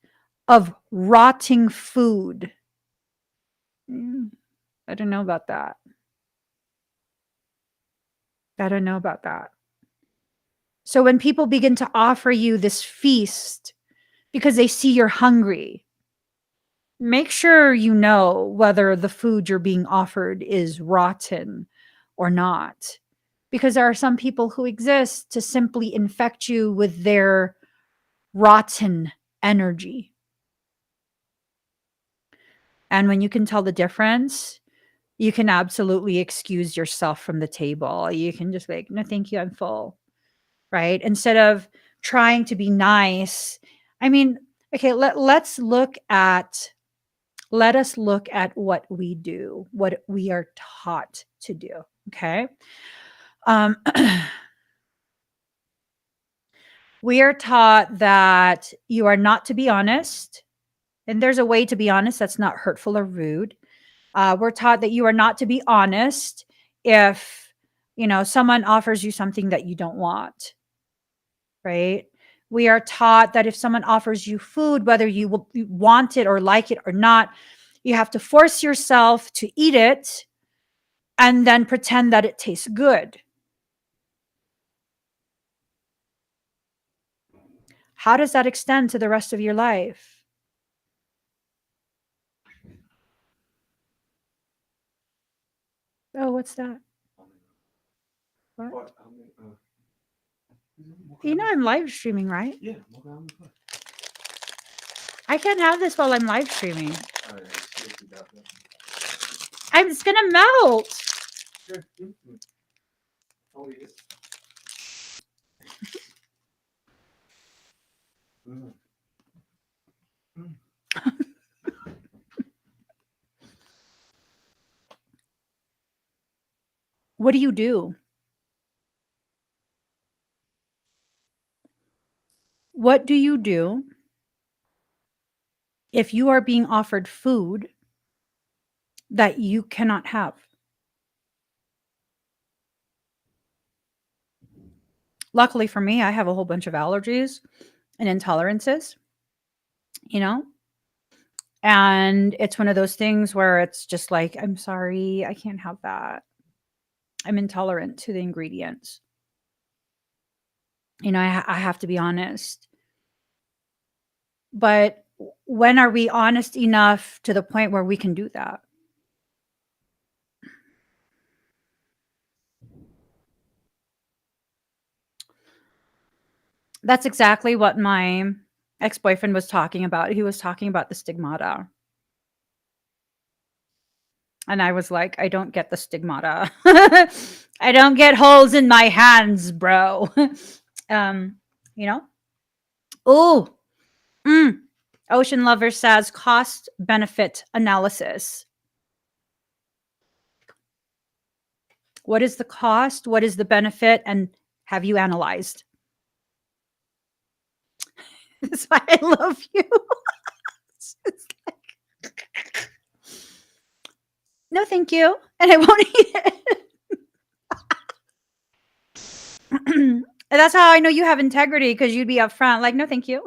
of rotting food, I don't know about that. I don't know about that. So when people begin to offer you this feast because they see you're hungry, make sure you know whether the food you're being offered is rotten or not. Because there are some people who exist to simply infect you with their rotten energy. And when you can tell the difference, you can absolutely excuse yourself from the table. You can just be like, no, thank you, I'm full. Right? Instead of trying to be nice. I mean, okay, let us look at what we do, what we are taught to do. Okay. Um, we are taught that you are not to be honest. And there's a way to be honest that's not hurtful or rude. We're taught that you are not to be honest if, someone offers you something that you don't want, right? We are taught that if someone offers you food, whether you want it or like it or not, you have to force yourself to eat it and then pretend that it tastes good. How does that extend to the rest of your life? Oh, what's that? What? I'm live streaming, right? Yeah. I can't have this while I'm live streaming. It's gonna melt. What do you do? What do you do if you are being offered food that you cannot have? Luckily for me, I have a whole bunch of allergies and intolerances, you know? And it's one of those things where it's just like, I'm sorry, I can't have that. I'm intolerant to the ingredients. I have to be honest. But when are we honest enough to the point where we can do that? That's exactly what my ex-boyfriend was talking about. He was talking about the stigmata. And I was like, I don't get the stigmata. I don't get holes in my hands, bro. um, you know? Oh, mm. Ocean Lover says cost benefit analysis. What is the cost? What is the benefit? And have you analyzed? That's why I love you. It's like, no, thank you. And I won't eat it. And that's how I know you have integrity, because you'd be upfront, like, no, thank you.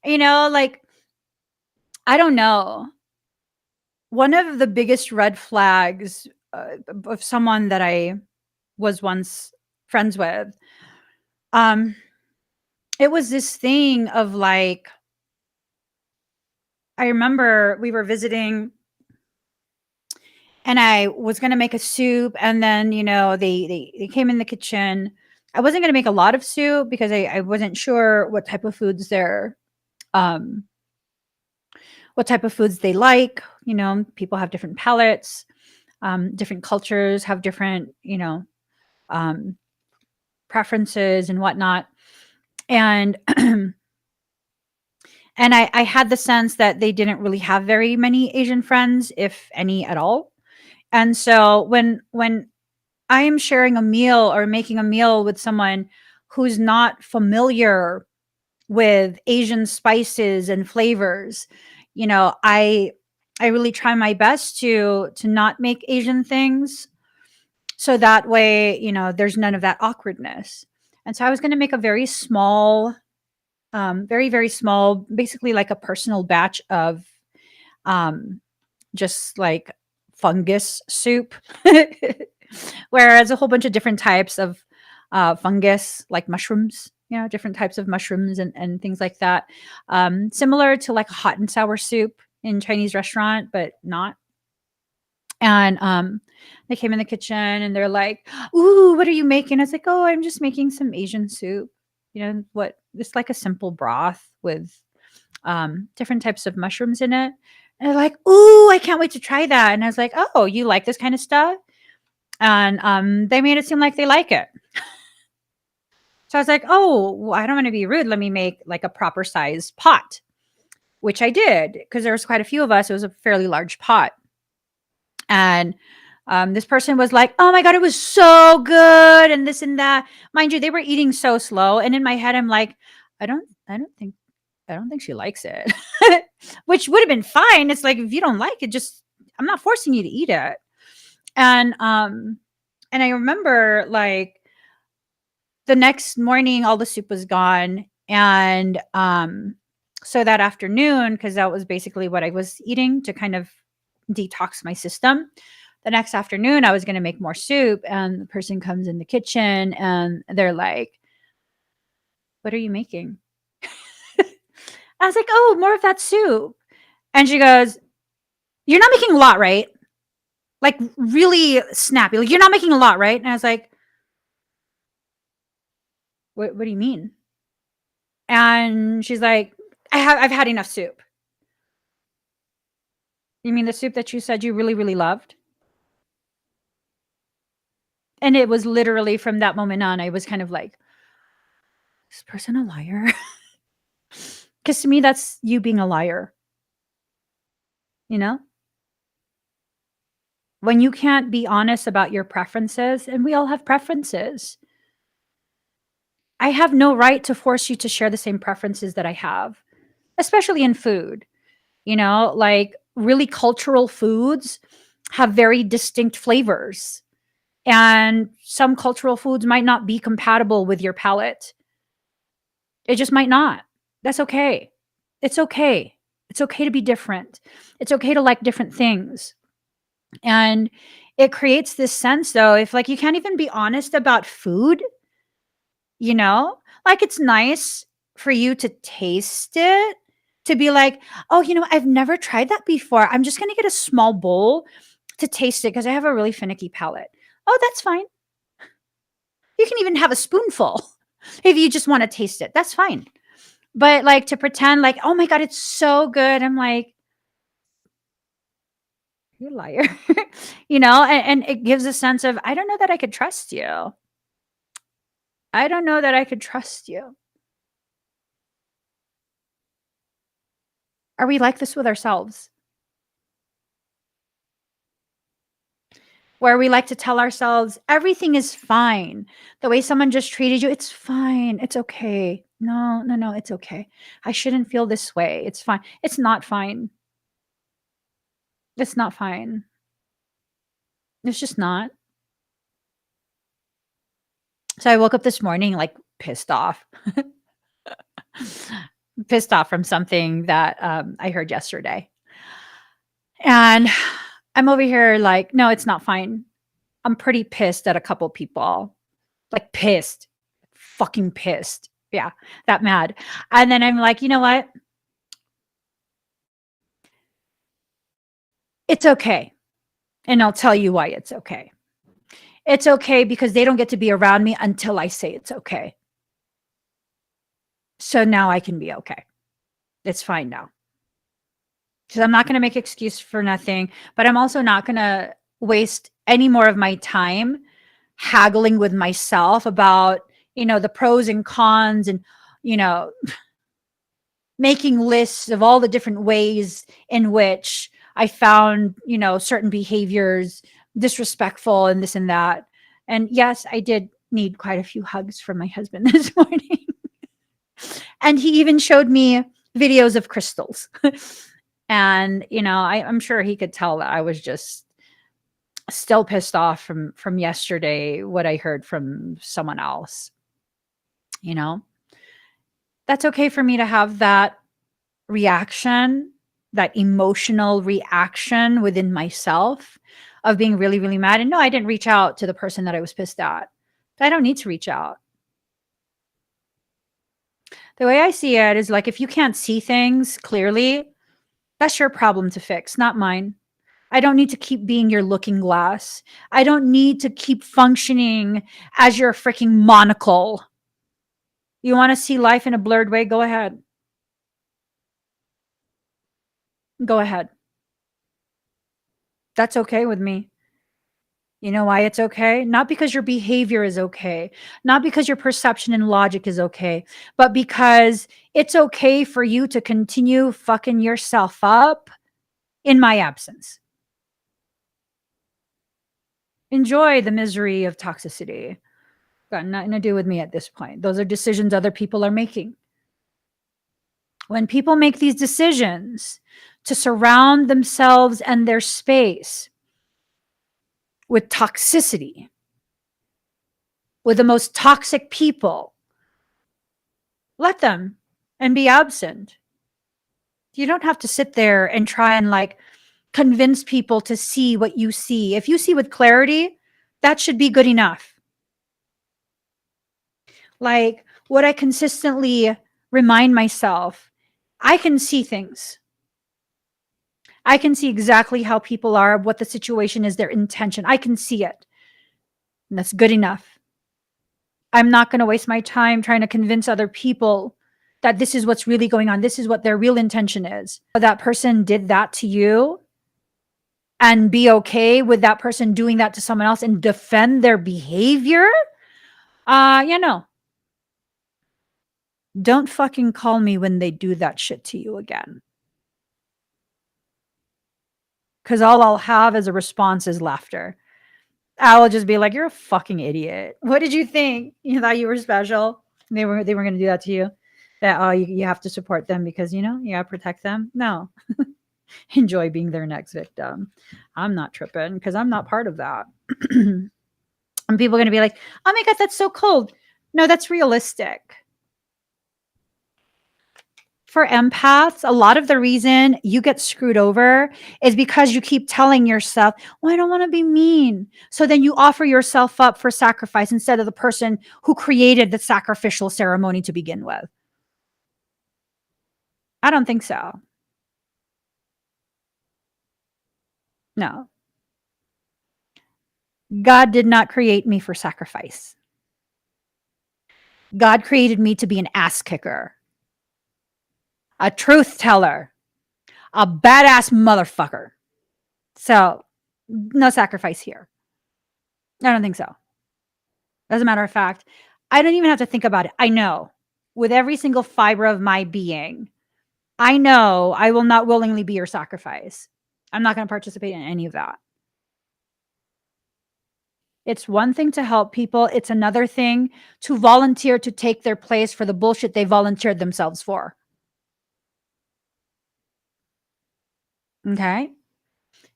Like, I don't know. One of the biggest red flags of someone that I was once friends with, um, it was this thing of like, I remember we were visiting and I was going to make a soup. And then, they came in the kitchen. I wasn't going to make a lot of soup because I wasn't sure um, what type of foods they like. People have different palates, different cultures have different, um, preferences and whatnot. And, and I had the sense that they didn't really have very many Asian friends, if any at all. And so when I am sharing a meal or making a meal with someone who's not familiar with Asian spices and flavors, I really try my best to not make Asian things, so that way, there's none of that awkwardness. And so I was going to make a very small, very, very small, basically like a personal batch of um, just like fungus soup, whereas a whole bunch of different types of fungus, like mushrooms, different types of mushrooms and things like that. Similar to like a hot and sour soup in Chinese restaurant, but not. And they came in the kitchen and they're like, "Ooh, what are you making?" I was like, "Oh, I'm just making some Asian soup. What? It's like a simple broth with different types of mushrooms in it." And they're like, "Ooh, I can't wait to try that." And I was like, "Oh, you like this kind of stuff?" And they made it seem like they like it. So I was like, "Oh, well, I don't want to be rude. Let me make like a proper size pot," which I did because there was quite a few of us. It was a fairly large pot. And this person was like, "Oh my God, it was so good." And this and that. Mind you, they were eating so slow. And in my head, I'm like, I don't think she likes it, which would have been fine. It's like, if you don't like it, just, I'm not forcing you to eat it. And I remember like the next morning, all the soup was gone. And so that afternoon, because that was basically what I was eating to kind of detox my system. The next afternoon, I was going to make more soup, and the person comes in the kitchen and they're like, "What are you making?" I was like, "Oh, more of that soup." And she goes, "You're not making a lot, right?" Like really snappy. Like, "You're not making a lot, right?" And I was like, what do you mean?" And she's like, I've had enough soup." "You mean the soup that you said you really, really loved?" And it was literally from that moment on, I was kind of like, "Is this person a liar?" Because to me, that's you being a liar, you know? When you can't be honest about your preferences, and we all have preferences. I have no right to force you to share the same preferences that I have, especially in food. Like really cultural foods have very distinct flavors, and some cultural foods might not be compatible with your palate. It just might not. That's okay. It's okay. It's okay to be different. It's okay to like different things. And it creates this sense, though, if like you can't even be honest about food, like it's nice for you to taste it, to be like, "Oh, I've never tried that before. I'm just going to get a small bowl to taste it because I have a really finicky palate." Oh, that's fine. You can even have a spoonful if you just want to taste it. That's fine. But like to pretend like, oh my God, it's so good. I'm like, you liar. And it gives a sense of, I don't know that I could trust you. I don't know that I could trust you. Are we like this with ourselves? Where we like to tell ourselves everything is fine. The way someone just treated you, it's fine. It's okay. No, no, no, it's okay. I shouldn't feel this way. It's fine. It's not fine. It's not fine. It's just not. So I woke up this morning like pissed off. Pissed off from something that I heard yesterday. And I'm over here like, no, it's not fine. I'm pretty pissed at a couple people. Like pissed. Fucking pissed. Yeah, that mad. And then I'm like, you know what? It's okay. And I'll tell you why it's okay. It's okay because they don't get to be around me until I say it's okay. So now I can be okay. It's fine now. Because I'm not going to make excuse for nothing, but I'm also not going to waste any more of my time haggling with myself about, the pros and cons and, you know, making lists of all the different ways in which I found, certain behaviors disrespectful and this and that. And yes, I did need quite a few hugs from my husband this morning. And he even showed me videos of crystals. And, I'm sure he could tell that I was just still pissed off from yesterday, what I heard from someone else. That's okay for me to have that reaction, that emotional reaction within myself of being really, really mad. And no, I didn't reach out to the person that I was pissed at. I don't need to reach out. The way I see it is like, if you can't see things clearly, that's your problem to fix, not mine. I don't need to keep being your looking glass. I don't need to keep functioning as your freaking monocle. You want to see life in a blurred way? Go ahead. Go ahead. That's okay with me. You know why it's okay? Not because your behavior is okay, not because your perception and logic is okay, but because it's okay for you to continue fucking yourself up in my absence. Enjoy the misery of toxicity. Got nothing to do with me at this point. Those are decisions other people are making. When people make these decisions to surround themselves and their space with toxicity, with the most toxic people, let them and be absent. You don't have to sit there and try and like convince people to see what you see. If you see with clarity, that should be good enough. Like what I consistently remind myself, I can see things. I can see exactly how people are, what the situation is, their intention. I can see it. And that's good enough. I'm not going to waste my time trying to convince other people that this is what's really going on. This is what their real intention is. That person did that to you, and be okay with that person doing that to someone else and defend their behavior. Don't fucking call me when they do that shit to you again. Because all I'll have as a response is laughter. I will just be like, "You're a fucking idiot. What did you think? You thought you were special? They were going to do that to you? That you have to support them because you gotta protect them? No, enjoy being their next victim. I'm not tripping because I'm not part of that." And people are going to be like, "Oh my God, that's so cold." No, that's realistic. For empaths, a lot of the reason you get screwed over is because you keep telling yourself, "Well, I don't want to be mean." So then you offer yourself up for sacrifice instead of the person who created the sacrificial ceremony to begin with. I don't think so. No. God did not create me for sacrifice. God created me to be an ass kicker, a truth teller, a badass motherfucker. So, no sacrifice here. I don't think so. As a matter of fact, I don't even have to think about it. I know with every single fiber of my being, I know I will not willingly be your sacrifice. I'm not going to participate in any of that. It's one thing to help people. It's another thing to volunteer to take their place for the bullshit they volunteered themselves for. Okay.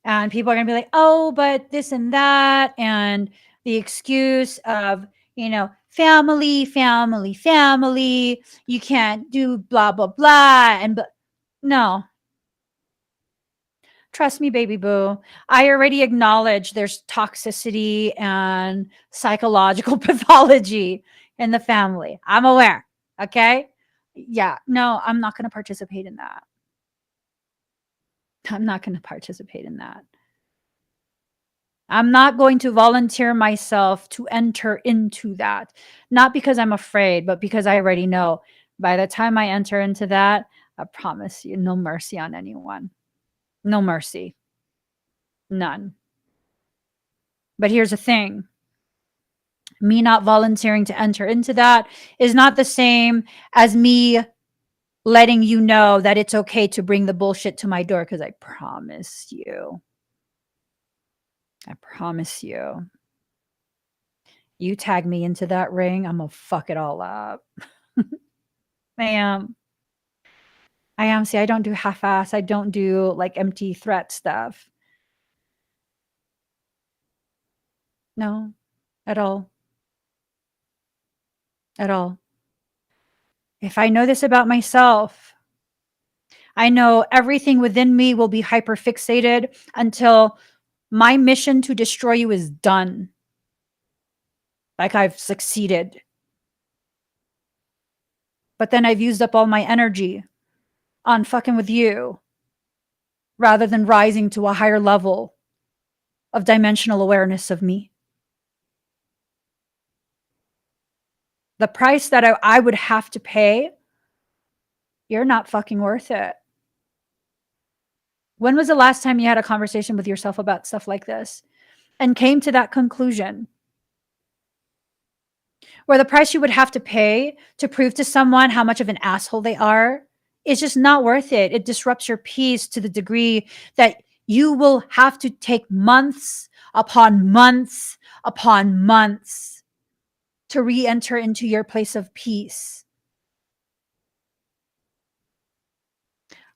And people are going to be like, oh, but this and that. And the excuse of, family, family, family. You can't do blah, blah, blah. No, trust me, baby boo. I already acknowledge there's toxicity and psychological pathology in the family. I'm aware. Okay. Yeah. No, I'm not going to participate in that. I'm not going to participate in that. I'm not going to volunteer myself to enter into that. Not because I'm afraid, but because I already know by the time I enter into that, I promise you, no mercy on anyone. No mercy. None. But here's the thing. Me not volunteering to enter into that is not the same as me letting you know that it's okay to bring the bullshit to my door, because I promise you, you tag me into that ring, I'm gonna fuck it all up. I am. See, I don't do half-ass. I don't do like empty threat stuff. No, at all. At all. If I know this about myself, I know everything within me will be hyperfixated until my mission to destroy you is done. Like I've succeeded. But then I've used up all my energy on fucking with you rather than rising to a higher level of dimensional awareness of me. The price that I would have to pay, you're not fucking worth it. When was the last time you had a conversation with yourself about stuff like this and came to that conclusion? Where the price you would have to pay to prove to someone how much of an asshole they are is just not worth it. It disrupts your peace to the degree that you will have to take months upon months upon months to re-enter into your place of peace.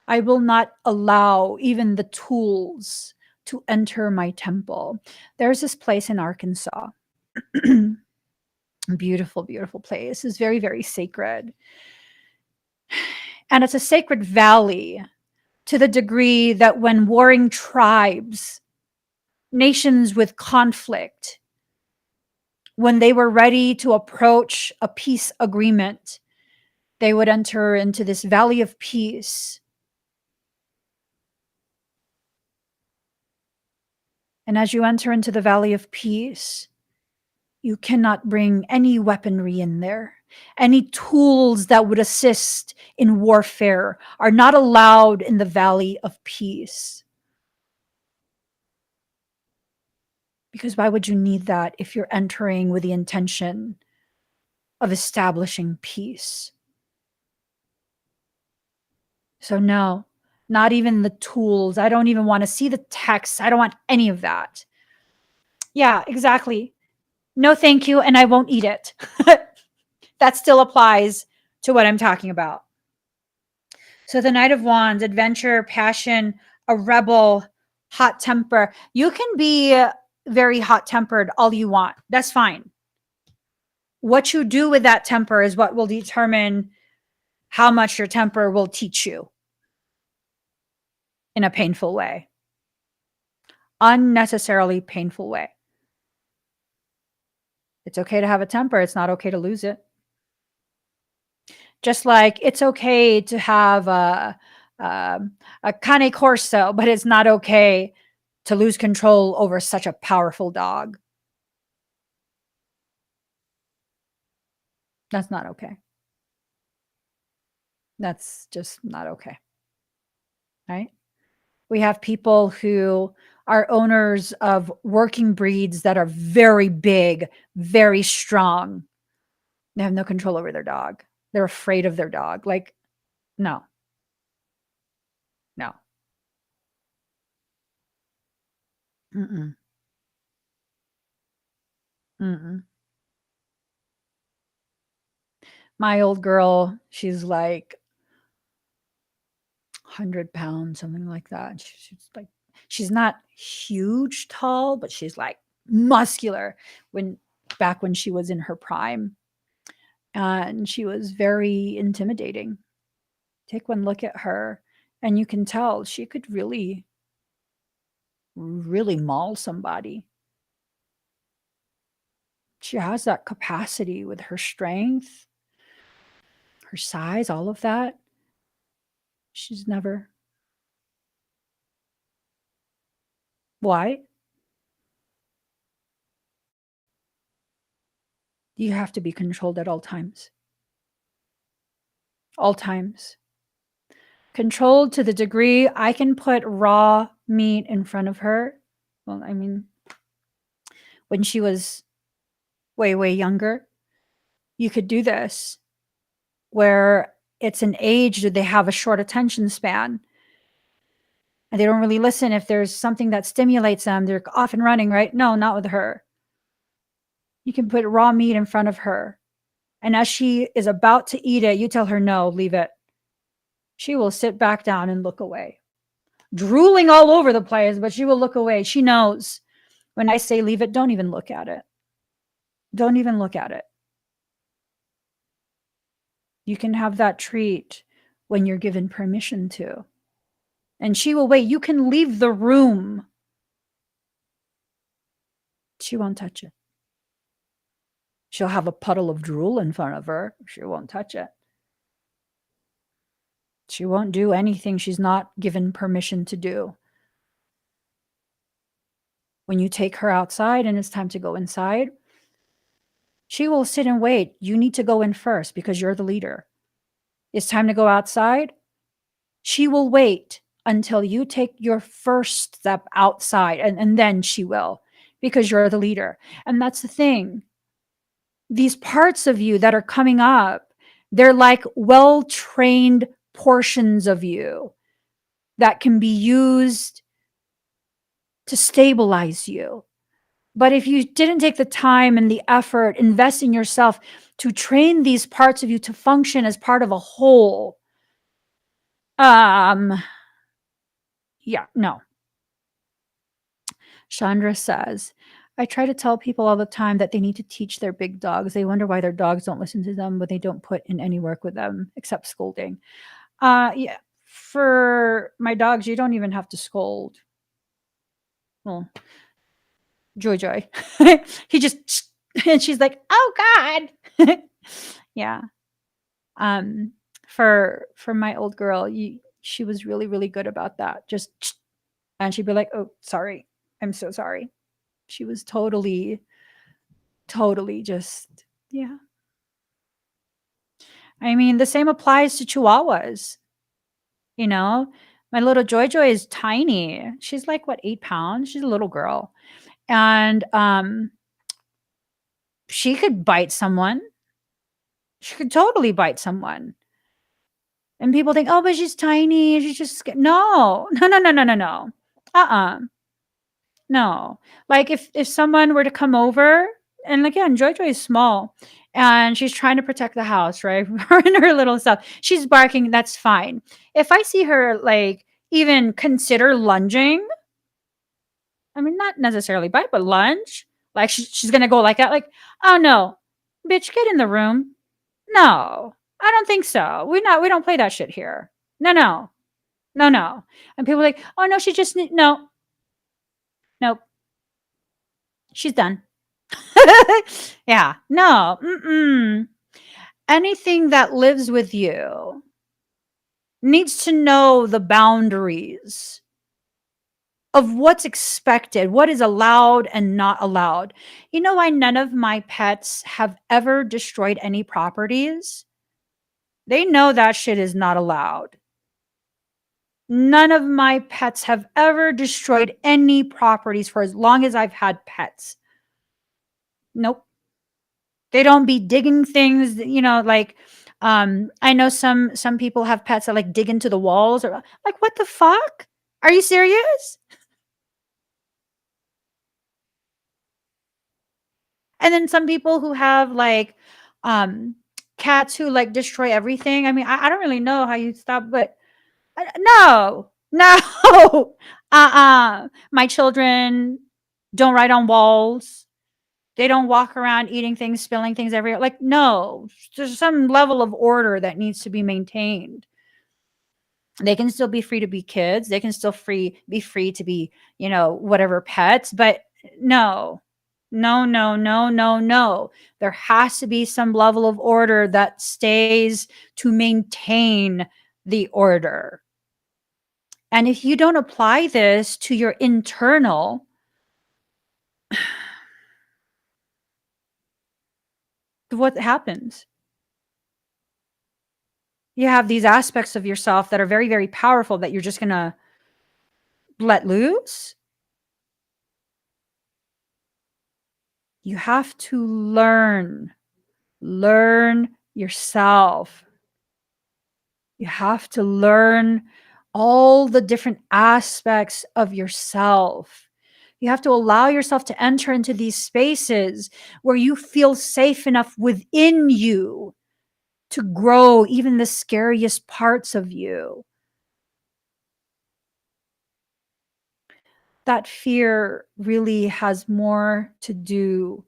I will not allow even the tools to enter my temple. There's this place in Arkansas. Beautiful, beautiful place. It's very, very sacred. And it's a sacred valley to the degree that when warring tribes, nations with conflict, when they were ready to approach a peace agreement, they would enter into this valley of peace. And as you enter into the valley of peace, you cannot bring any weaponry in there. Any tools that would assist in warfare are not allowed in the valley of peace. Because why would you need that if you're entering with the intention of establishing peace? So no, not even the tools. I don't even want to see the text. I don't want any of that. Yeah, exactly. No, thank you. And I won't eat it. That still applies to what I'm talking about. So the Knight of Wands, adventure, passion, a rebel, hot temper. You can be very hot tempered all you want. That's fine. What you do with that temper is what will determine how much your temper will teach you in a painful way. Unnecessarily painful way. It's okay to have a temper. It's not okay to lose it. Just like it's okay to have a cane corso, but it's not okay to lose control over such a powerful dog. That's not okay. That's just not okay, right? We have people who are owners of working breeds that are very big, very strong. They have no control over their dog. They're afraid of their dog. Like, no, no. Mm-mm, mm-mm. My old girl, she's like 100 pounds, something like that. She's like, she's not huge tall, but she's like muscular when back when she was in her prime. And she was very intimidating. Take one look at her, and you can tell she could really, really maul somebody. She has that capacity with her strength, her size, all of that. She's never. Why? You have to be controlled at all times. All times. Controlled to the degree I can put raw meat in front of her. Well, I mean, when she was way, way younger, you could do this where it's an age that they have a short attention span and they don't really listen. If there's something that stimulates them, they're off and running, right? No, not with her. You can put raw meat in front of her. And as she is about to eat it, you tell her, no, leave it. She will sit back down and look away, drooling all over the place, but she will look away. She knows when I say leave it, don't even look at it. Don't even look at it. You can have that treat when you're given permission to. And she will wait. You can leave the room. She won't touch it. She'll have a puddle of drool in front of her. She won't touch it. She won't do anything she's not given permission to do. When you take her outside and it's time to go inside, she will sit and wait. You need to go in first because you're the leader. It's time to go outside. She will wait until you take your first step outside, and then she will, because you're the leader. And that's the thing. These parts of you that are coming up, they're like well-trained portions of you that can be used to stabilize you. But if you didn't take the time and the effort, invest in yourself to train these parts of you to function as part of a whole, yeah, no. Chandra says, I try to tell people all the time that they need to teach their big dogs. They wonder why their dogs don't listen to them, but they don't put in any work with them except scolding. Yeah, for my dogs, you don't even have to scold. Well, Joy Joy, he just, and she's like, oh God. Yeah. Um, for my old girl, she was really, really good about that. Just, and she'd be like, oh, sorry. I'm so sorry. She was totally, totally just, yeah. I mean, the same applies to Chihuahuas, you know? My little Joy Joy is tiny. She's like, what, 8 pounds? She's a little girl. And she could bite someone. She could totally bite someone. And people think, oh, but she's tiny. She's just no, no, no, no, no, no, no. Uh-uh. No. Like if someone were to come over, and again, Joy Joy is small and she's trying to protect the house, right? Her and her little stuff. She's barking, that's fine. If I see her like even consider lunging, I mean not necessarily bite, but lunge, like she's gonna go like that, like, oh no, bitch, get in the room. No, I don't think so. We don't play that shit here. No, no, no, no. And people are like, oh no, she just no, nope, she's done. Yeah. No. Mm-mm. Anything that lives with you needs to know the boundaries of what's expected, what is allowed and not allowed. You know why none of my pets have ever destroyed any properties? They know that shit is not allowed. None of my pets have ever destroyed any properties for as long as I've had pets. Nope. They don't be digging things, like, I know some people have pets that like dig into the walls, or like, what the fuck? Are you serious? And then some people who have like um cats who like destroy everything. I mean, I don't really know how you stop, but no, no. My children don't write on walls. They don't walk around eating things, spilling things everywhere. Like, no, there's some level of order that needs to be maintained. They can still be free to be kids. They can still be free to be, whatever pets, but no. No, no, no, no, no. There has to be some level of order that stays to maintain the order. And if you don't apply this to your internal, what happens? You have these aspects of yourself that are very, very powerful that you're just going to let loose. You have to learn yourself. You have to learn all the different aspects of yourself. You have to allow yourself to enter into these spaces where you feel safe enough within you to grow even the scariest parts of you. That fear really has more to do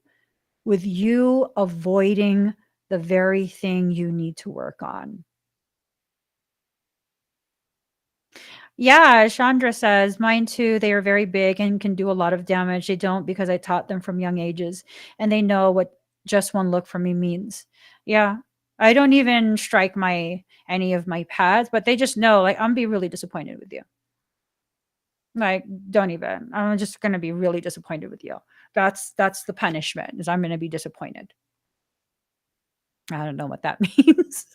with you avoiding the very thing you need to work on. Yeah, Chandra says, mine too. They are very big and can do a lot of damage. They don't because I taught them from young ages and they know what just one look from me means. Yeah. I don't even strike any of my pets, but they just know, like, I'm be really disappointed with you. Like, don't even. I'm just gonna be really disappointed with you. That's the punishment, is I'm gonna be disappointed. I don't know what that means,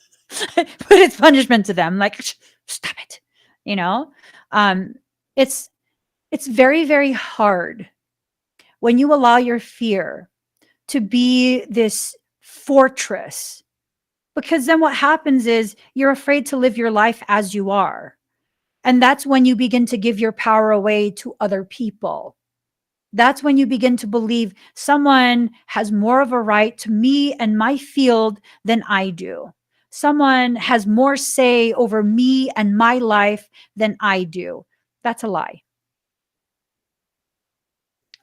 but it's punishment to them. Like, stop it. You know, um, it's it's very, very hard when you allow your fear to be this fortress, because then what happens is you're afraid to live your life as you are. And that's when you begin to give your power away to other people. That's when you begin to believe someone has more of a right to me and my field than I do. Someone has more say over me and my life than I do. That's a lie.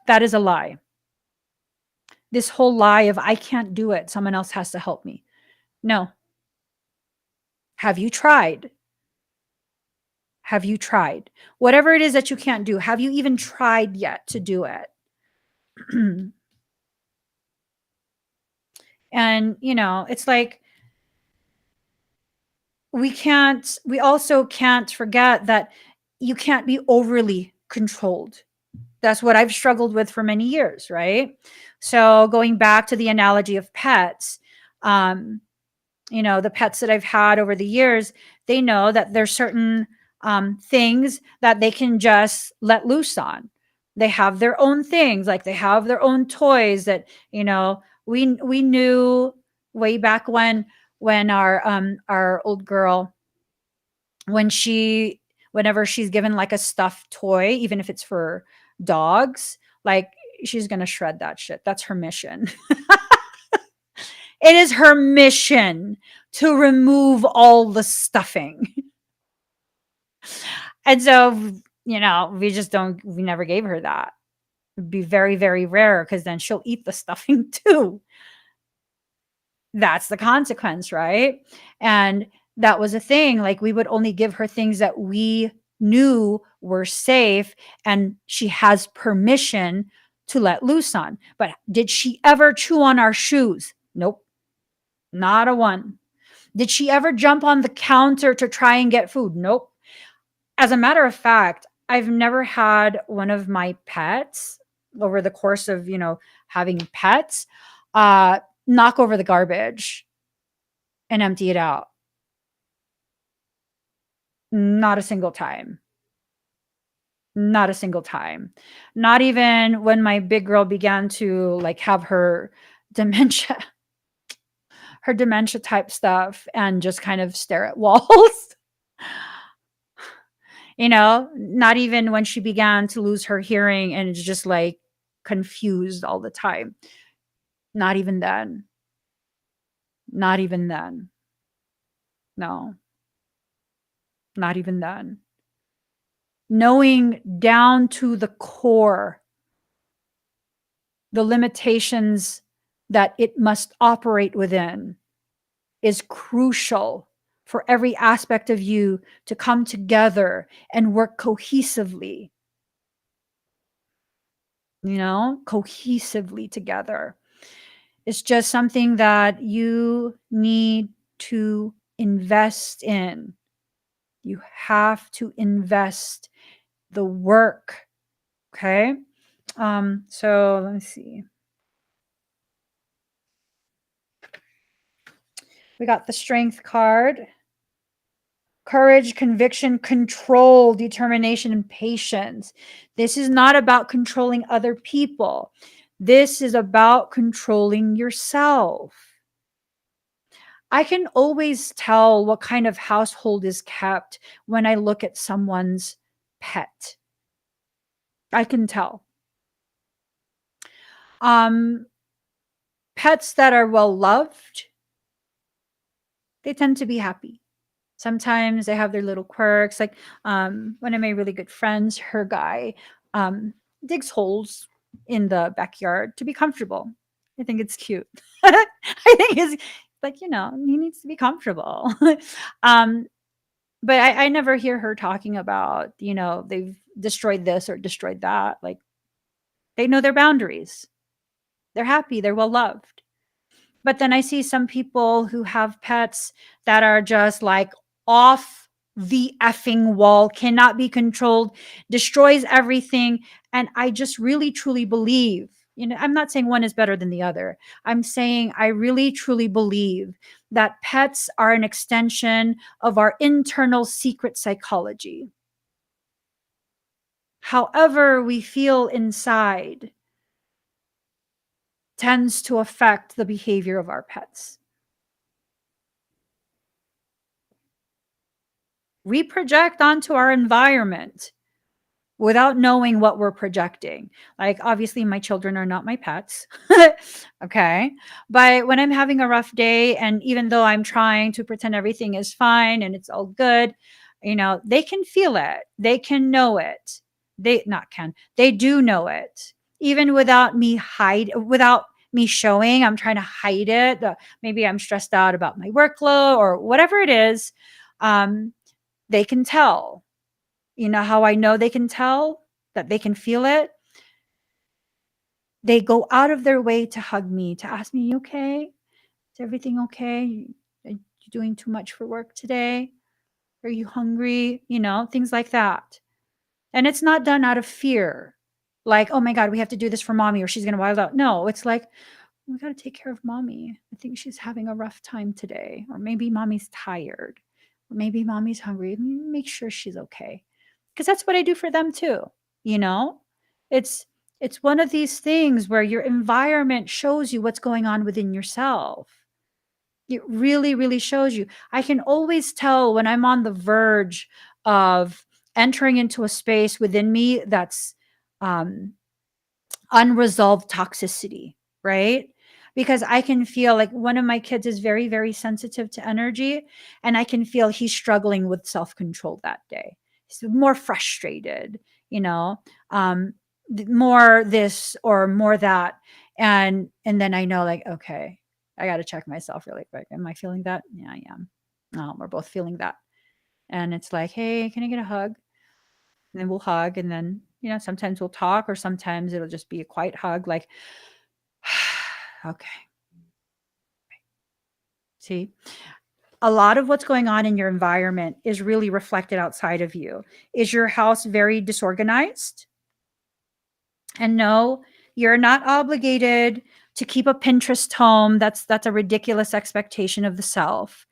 That is a lie. This whole lie of I can't do it, someone else has to help me. No. Have you tried? Have you tried? Whatever it is that you can't do, have you even tried yet to do it? And, it's like we also can't forget that you can't be overly controlled. That's what I've struggled with for many years, right? So going back to the analogy of pets, um, the pets that I've had over the years, they know that there's certain things that they can just let loose on. They have their own things, like they have their own toys that, we knew way back when our old girl, when whenever she's given like a stuffed toy, even if it's for dogs, like, she's gonna shred that shit. That's her mission. It is her mission to remove all the stuffing. And so, we never gave her that. It'd be very, very rare because then she'll eat the stuffing too. That's the consequence, right? And that was a thing. Like, we would only give her things that we knew were safe and she has permission to let loose on. But did she ever chew on our shoes? Nope, not a one. Did she ever jump on the counter to try and get food? Nope. As a matter of fact, I've never had one of my pets over the course of, having pets, uh, knock over the garbage and empty it out. Not a single time. Not a single time. Not even when my big girl began to like have dementia, her dementia type stuff and just kind of stare at walls. Not even when she began to lose her hearing and it's just like confused all the time. Not even then. Not even then. No, not even then. Knowing down to the core the limitations that it must operate within is crucial for every aspect of you to come together and work cohesively, cohesively together. It's just something that you need to invest in. You have to invest the work. Okay. So let me see. We got the strength card. Courage, conviction, control, determination, and patience. This is not about controlling other people. This is about controlling yourself. I can always tell what kind of household is kept when I look at someone's pet. I can tell. Pets that are well loved, they tend to be happy. Sometimes they have their little quirks. Like one of my really good friends, her guy, digs holes in the backyard to be comfortable. I think it's cute. I think it's like, he needs to be comfortable. um, but I never hear her talking about, they've destroyed this or destroyed that. Like they know their boundaries. They're happy. They're well loved. But then I see some people who have pets that are just like off the effing wall, cannot be controlled, destroys everything. And I just really truly believe, I'm not saying one is better than the other. I'm saying I really truly believe that pets are an extension of our internal secret psychology. However, we feel inside tends to affect the behavior of our pets. We project onto our environment without knowing what we're projecting. Like, obviously, my children are not my pets. Okay. But when I'm having a rough day, and even though I'm trying to pretend everything is fine and it's all good, they can feel it. They can know it. They do know it. Even without me showing, I'm trying to hide it. Maybe I'm stressed out about my workload or whatever it is. They can tell. You know how I know they can tell, that they can feel it? They go out of their way to hug me, to ask me, "You okay? Is everything okay? Are you doing too much for work today? Are you hungry?" Things like that. And it's not done out of fear. Like, "Oh my God, we have to do this for mommy or she's going to wild out." No, it's like, "We got to take care of mommy. I think she's having a rough time today. Or maybe mommy's tired. Or maybe mommy's hungry. Make sure she's okay." Because that's what I do for them too. You know, it's it's one of these things where your environment shows you what's going on within yourself. It really, really shows you. I can always tell when I'm on the verge of entering into a space within me that's um, unresolved toxicity, right? Because I can feel like one of my kids is very, very sensitive to energy, and I can feel he's struggling with self control that day. He's more frustrated, you know, um, more this or more that, and then I know, like, okay, I got to check myself really quick. Am I feeling that? Yeah, I am. No, we're both feeling that, and it's like, hey, can I get a hug? And then we'll hug, and then sometimes we'll talk, or sometimes it'll just be a quiet hug, like, okay, see. a lot of what's going on in your environment is really reflected outside of you. Is your house very disorganized? And no, you're not obligated to keep a Pinterest home. That's a ridiculous expectation of the self.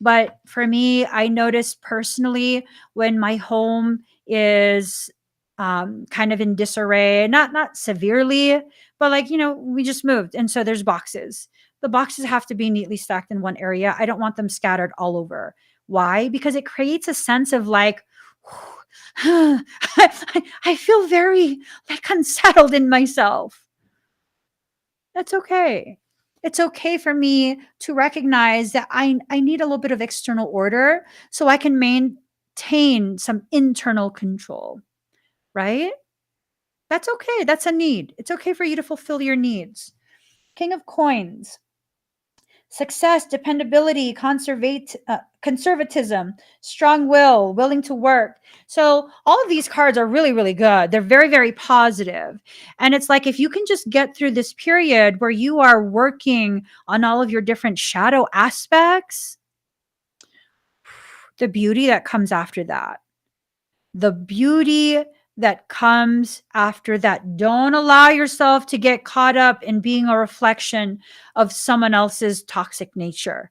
But for me, I notice personally when my home is kind of in disarray, not severely, but like, we just moved. And so there's boxes. The boxes have to be neatly stacked in one area. I don't want them scattered all over. Why? Because it creates a sense of like, I feel very like unsettled in myself. That's okay. It's okay for me to recognize that I need a little bit of external order so I can maintain some internal control, right? That's okay. That's a need. It's okay for you to fulfill your needs. King of Coins. Success, dependability, conservatism, strong will, willing to work. So all of these cards are really, really good. They're very, very positive. And it's like if you can just get through this period where you are working on all of your different shadow aspects, the beauty that comes after that, the beauty that comes after that. Don't allow yourself to get caught up in being a reflection of someone else's toxic nature.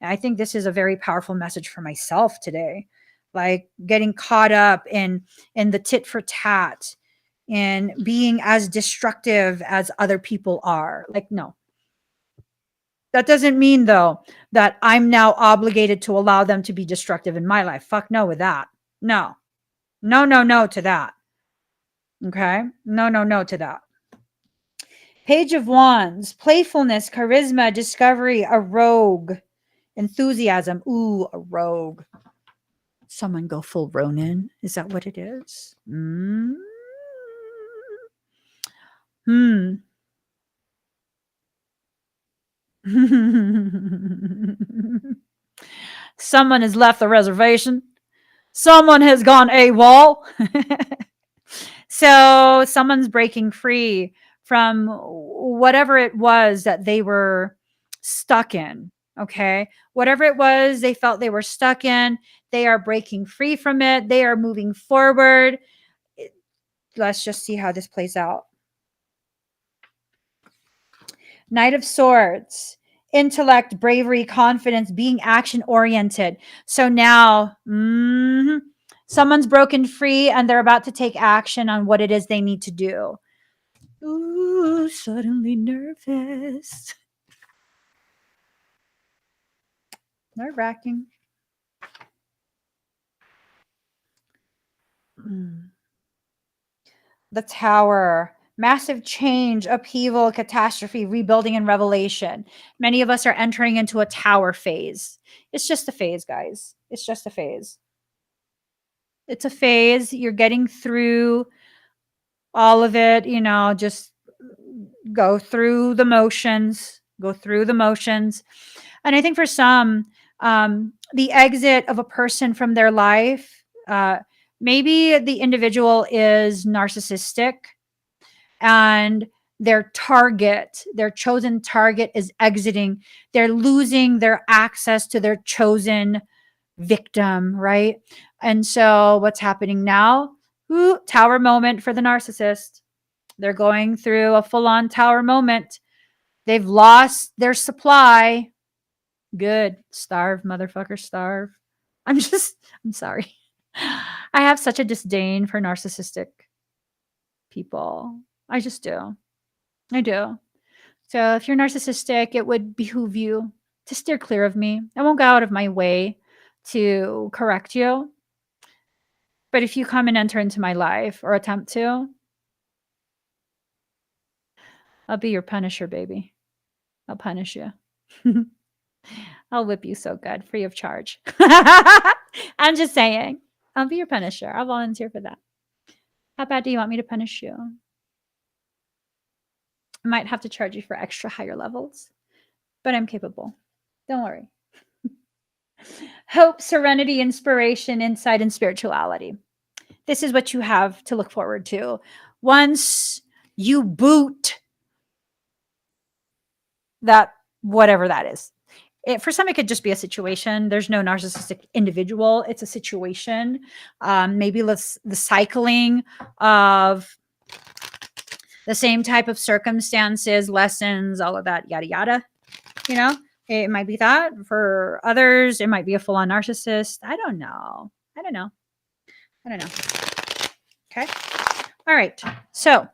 And I think this is a very powerful message for myself today. Like getting caught up in the tit for tat and being as destructive as other people are. Like, no. That doesn't mean though that I'm now obligated to allow them to be destructive in my life. Fuck no with that. No. No, no, no to that. Okay? No, no, no to that. Page of Wands, playfulness, charisma, discovery, a rogue, enthusiasm. Ooh, a rogue. Someone go full Ronin. Is that what it is? Someone has left the reservation. Someone has gone AWOL. So someone's breaking free from whatever it was that they were stuck in. Okay. Whatever it was they felt they were stuck in, they are breaking free from it. They are moving forward. Let's just see how this plays out. Knight of Swords, intellect, bravery, confidence, being action oriented. So now, someone's broken free and they're about to take action on what it is they need to do. Ooh, suddenly nervous. Nerve-wracking. The Tower. Massive change, upheaval, catastrophe, rebuilding, and revelation. Many of us are entering into a tower phase. It's just a phase, guys. It's just a phase. It's a phase. You're getting through all of it, just go through the motions, go through the motions. And I think for some, the exit of a person from their life, maybe the individual is narcissistic and their chosen target is exiting. They're losing their access to their chosen victim, right? And so what's happening now? Ooh, tower moment for the narcissist. They're going through a full-on tower moment. They've lost their supply. Good. Starve, motherfucker, starve. I'm sorry. I have such a disdain for narcissistic people. I just do. I do. So if you're narcissistic, it would behoove you to steer clear of me. I won't go out of my way to correct you. But if you come and enter into my life or attempt to, I'll be your punisher, baby. I'll punish you. I'll whip you so good, free of charge. I'm just saying. I'll be your punisher. I'll volunteer for that. How bad do you want me to punish you? I might have to charge you for extra higher levels, but I'm capable. Don't worry. Hope, serenity, inspiration, insight, and spirituality. This is what you have to look forward to. Once you boot that, whatever that is, For some, it could just be a situation. There's no narcissistic individual. It's a situation. Maybe the cycling of the same type of circumstances, lessons, all of that, yada, yada. You know, it might be that. For others, it might be a full-on narcissist. I don't know. I don't know. I don't know. Okay. All right. So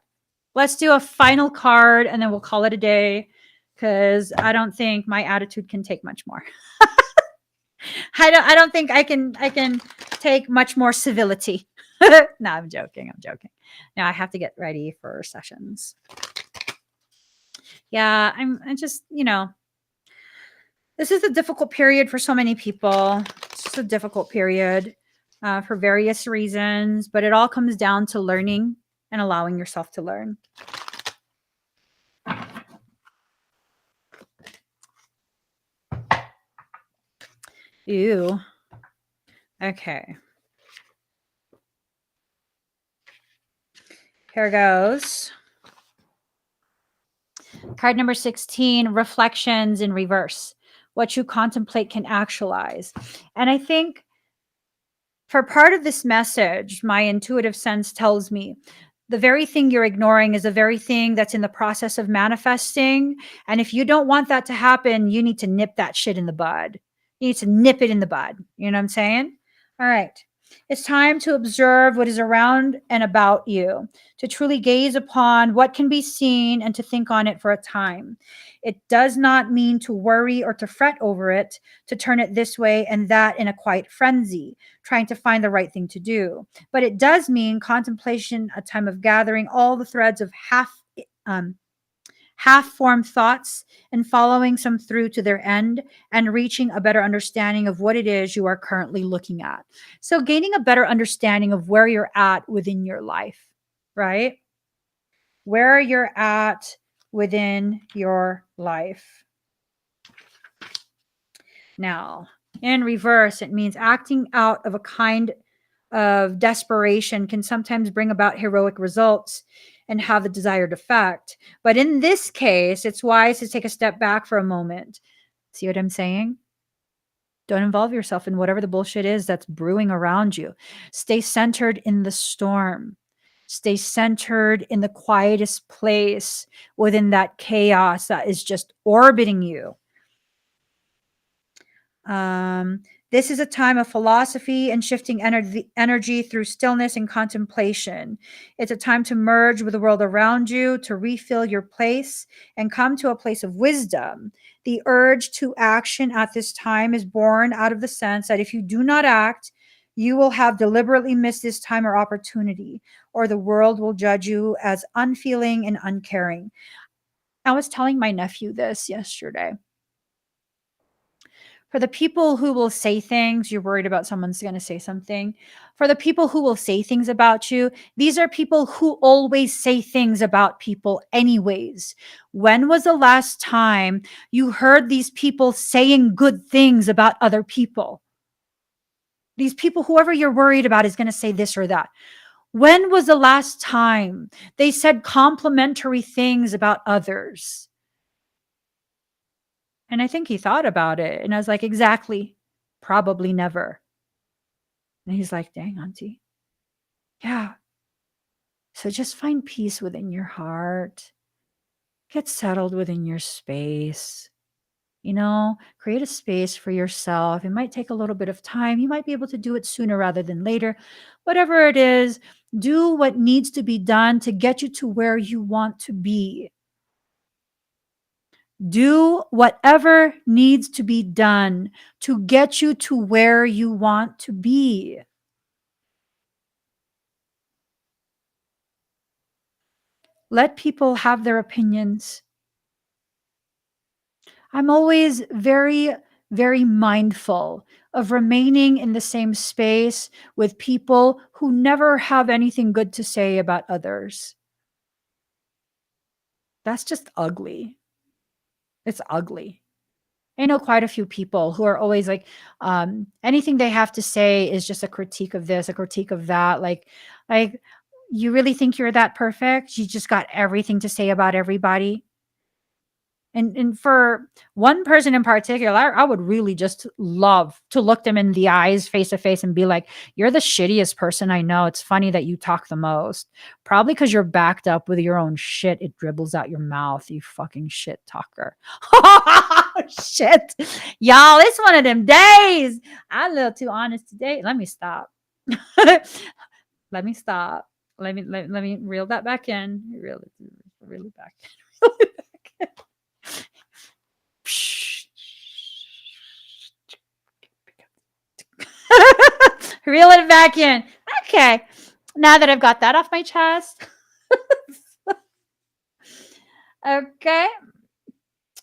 let's do a final card and then we'll call it a day, because I don't think my attitude can take much more. I don't think I can take much more civility. No, I'm joking. Now I have to get ready for sessions. Yeah, I'm just, this is a difficult period for so many people. It's just a difficult period for various reasons, but it all comes down to learning and allowing yourself to learn. Ew. Okay. Here goes. Card number 16, reflections in reverse. What you contemplate can actualize. And I think for part of this message, my intuitive sense tells me the very thing you're ignoring is the very thing that's in the process of manifesting. And if you don't want that to happen, you need to nip that shit in the bud. You need to nip it in the bud. You know what I'm saying? All right. It's time to observe what is around and about you, to truly gaze upon what can be seen and to think on it for a time. It does not mean to worry or to fret over it, to turn it this way and that in a quiet frenzy, trying to find the right thing to do. But it does mean contemplation, a time of gathering all the threads of half-formed thoughts and following some through to their end and reaching a better understanding of what it is you are currently looking at. So gaining a better understanding of where you're at within your life, right? Where you're at within your life. Now, in reverse, it means acting out of a kind of desperation can sometimes bring about heroic results and have the desired effect. But in this case, it's wise to take a step back for a moment. See what I'm saying? Don't involve yourself in whatever the bullshit is that's brewing around you. Stay centered in the storm. Stay centered in the quietest place within that chaos that is just orbiting you. This is a time of philosophy and shifting energy through stillness and contemplation. It's a time to merge with the world around you, to refill your place and come to a place of wisdom. The urge to action at this time is born out of the sense that if you do not act, you will have deliberately missed this time or opportunity, or the world will judge you as unfeeling and uncaring. I was telling my nephew this yesterday. For the people who will say things, you're worried about someone's going to say something. For the people who will say things about you, these are people who always say things about people anyways. When was the last time you heard these people saying good things about other people? These people, whoever you're worried about is going to say this or that. When was the last time they said complimentary things about others? And I think he thought about it. And I was like, exactly. Probably never. And he's like, dang, auntie. Yeah. So just find peace within your heart. Get settled within your space. Create a space for yourself. It might take a little bit of time. You might be able to do it sooner rather than later. Whatever it is, do what needs to be done to get you to where you want to be. Do whatever needs to be done to get you to where you want to be. Let people have their opinions. I'm always very, very mindful of remaining in the same space with people who never have anything good to say about others. That's just ugly. It's ugly. I know quite a few people who are always like, anything they have to say is just a critique of this, a critique of that. Like, you really think you're that perfect? You just got everything to say about everybody? And for one person in particular, I would really just love to look them in the eyes face to face and be like, "You're the shittiest person I know. It's funny that you talk the most. Probably because 'cause you're backed up with your own shit. It dribbles out your mouth, you fucking shit talker." Shit. Y'all, it's one of them days. I'm a little too honest today. Let me stop. Let me stop. Let me reel that back in. Reel it back. Reel it back. Reel it back in. Okay. Now that I've got that off my chest. Okay.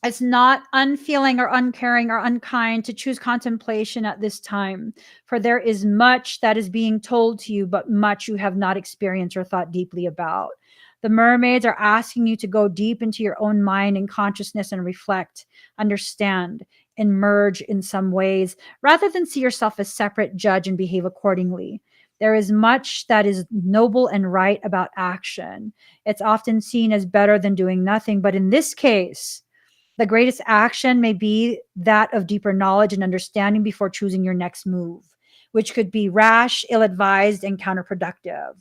It's not unfeeling or uncaring or unkind to choose contemplation at this time, for there is much that is being told to you, but much you have not experienced or thought deeply about. The mermaids are asking you to go deep into your own mind and consciousness and reflect, understand, and merge in some ways, rather than see yourself as separate, judge, and behave accordingly. There is much that is noble and right about action. It's often seen as better than doing nothing, but in this case, the greatest action may be that of deeper knowledge and understanding before choosing your next move, which could be rash, ill advised, and counterproductive.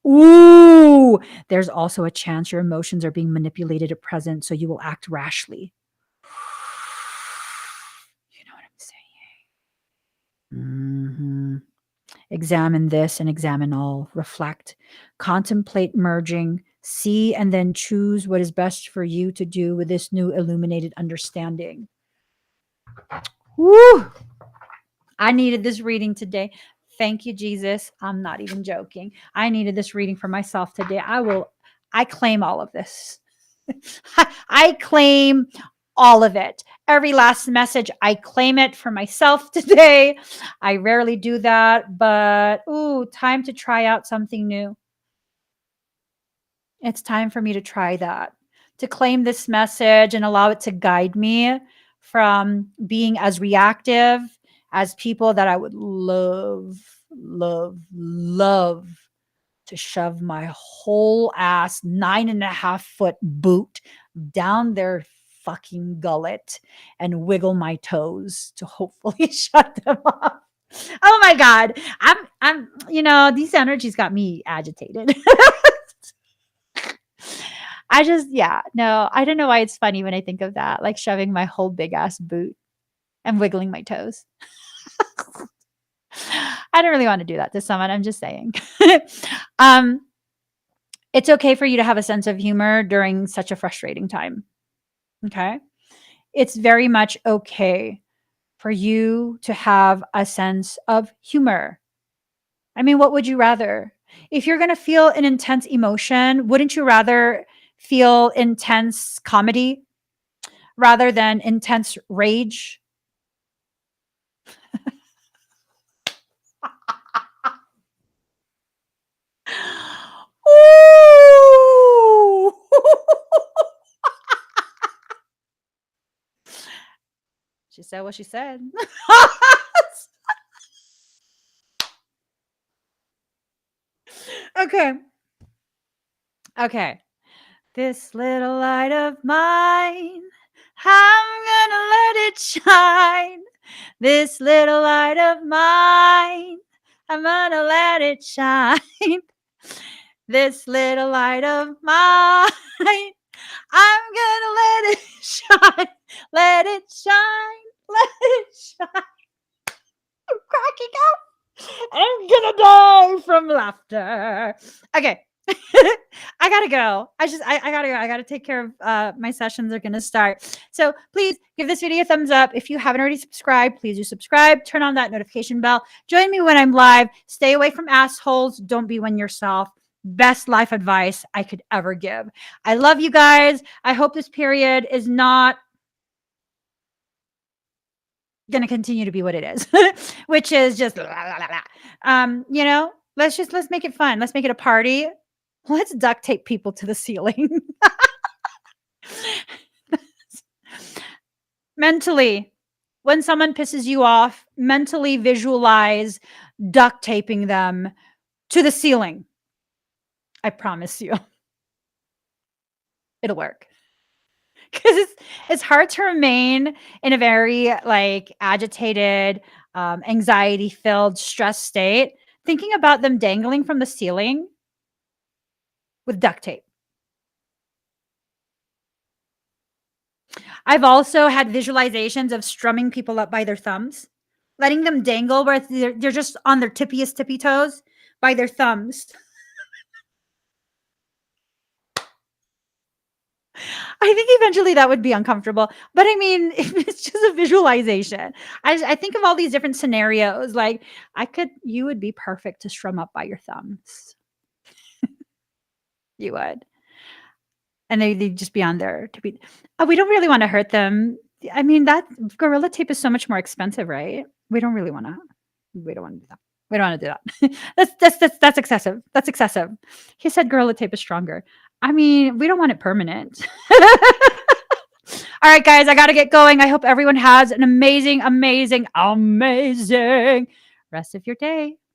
Ooh, there's also a chance your emotions are being manipulated at present, so you will act rashly. You know what I'm saying? Mhm. Examine this and examine all. Reflect, contemplate merging, see, and then choose what is best for you to do with this new illuminated understanding. Woo! I needed this reading today. Thank you, Jesus. I'm not even joking. I needed this reading for myself today. I claim all of this. I claim all of it. Every last message, I claim it for myself today. I rarely do that, but ooh, time to try out something new. It's time for me to try that, to claim this message and allow it to guide me from being as reactive as people that I would love, love, love to shove my whole ass 9.5 foot boot down their fucking gullet and wiggle my toes to hopefully shut them up. Oh my God. These energies got me agitated. Yeah, no, I don't know why it's funny when I think of that, like shoving my whole big ass boot and wiggling my toes. I don't really want to do that to someone. I'm just saying. um, it's okay for you to have a sense of humor during such a frustrating time. Okay. It's very much okay for you to have a sense of humor. I mean, what would you rather? If you're going to feel an intense emotion, wouldn't you rather feel intense comedy rather than intense rage? Ooh. She said what she said. Okay. Okay. This little light of mine, I'm gonna let it shine. This little light of mine, I'm gonna let it shine. This little light of mine, I'm gonna let it shine. Let it shine. Let it shine. I'm cracking up. I'm gonna die from laughter. Okay. I gotta go. I gotta go. I gotta take care of my sessions are gonna start. So please give this video a thumbs up. If you haven't already subscribed, please do subscribe. Turn on that notification bell. Join me when I'm live. Stay away from assholes. Don't be one yourself. Best life advice I could ever give. I love you guys. I hope this period is not going to continue to be what it is, which is just blah, blah, blah, blah. Let's make it fun. Let's make it a party. Let's duct tape people to the ceiling. Mentally, when someone pisses you off, mentally visualize duct taping them to the ceiling. I promise you, it'll work. 'Cause it's hard to remain in a very, like, agitated, anxiety-filled, stressed state, thinking about them dangling from the ceiling with duct tape. I've also had visualizations of strumming people up by their thumbs, letting them dangle where they're just on their tippiest tippy toes by their thumbs. I think eventually that would be uncomfortable, but I mean, if it's just a visualization. I think of all these different scenarios, like, you would be perfect to strum up by your thumbs. You would. And they'd just be on there to be we don't really wanna hurt them. I mean, that Gorilla Tape is so much more expensive, right? We don't wanna do that. We don't wanna do that. That's excessive. That's excessive. He said Gorilla Tape is stronger. I mean, we don't want it permanent. All right, guys, I gotta get going. I hope everyone has an amazing, amazing, amazing rest of your day.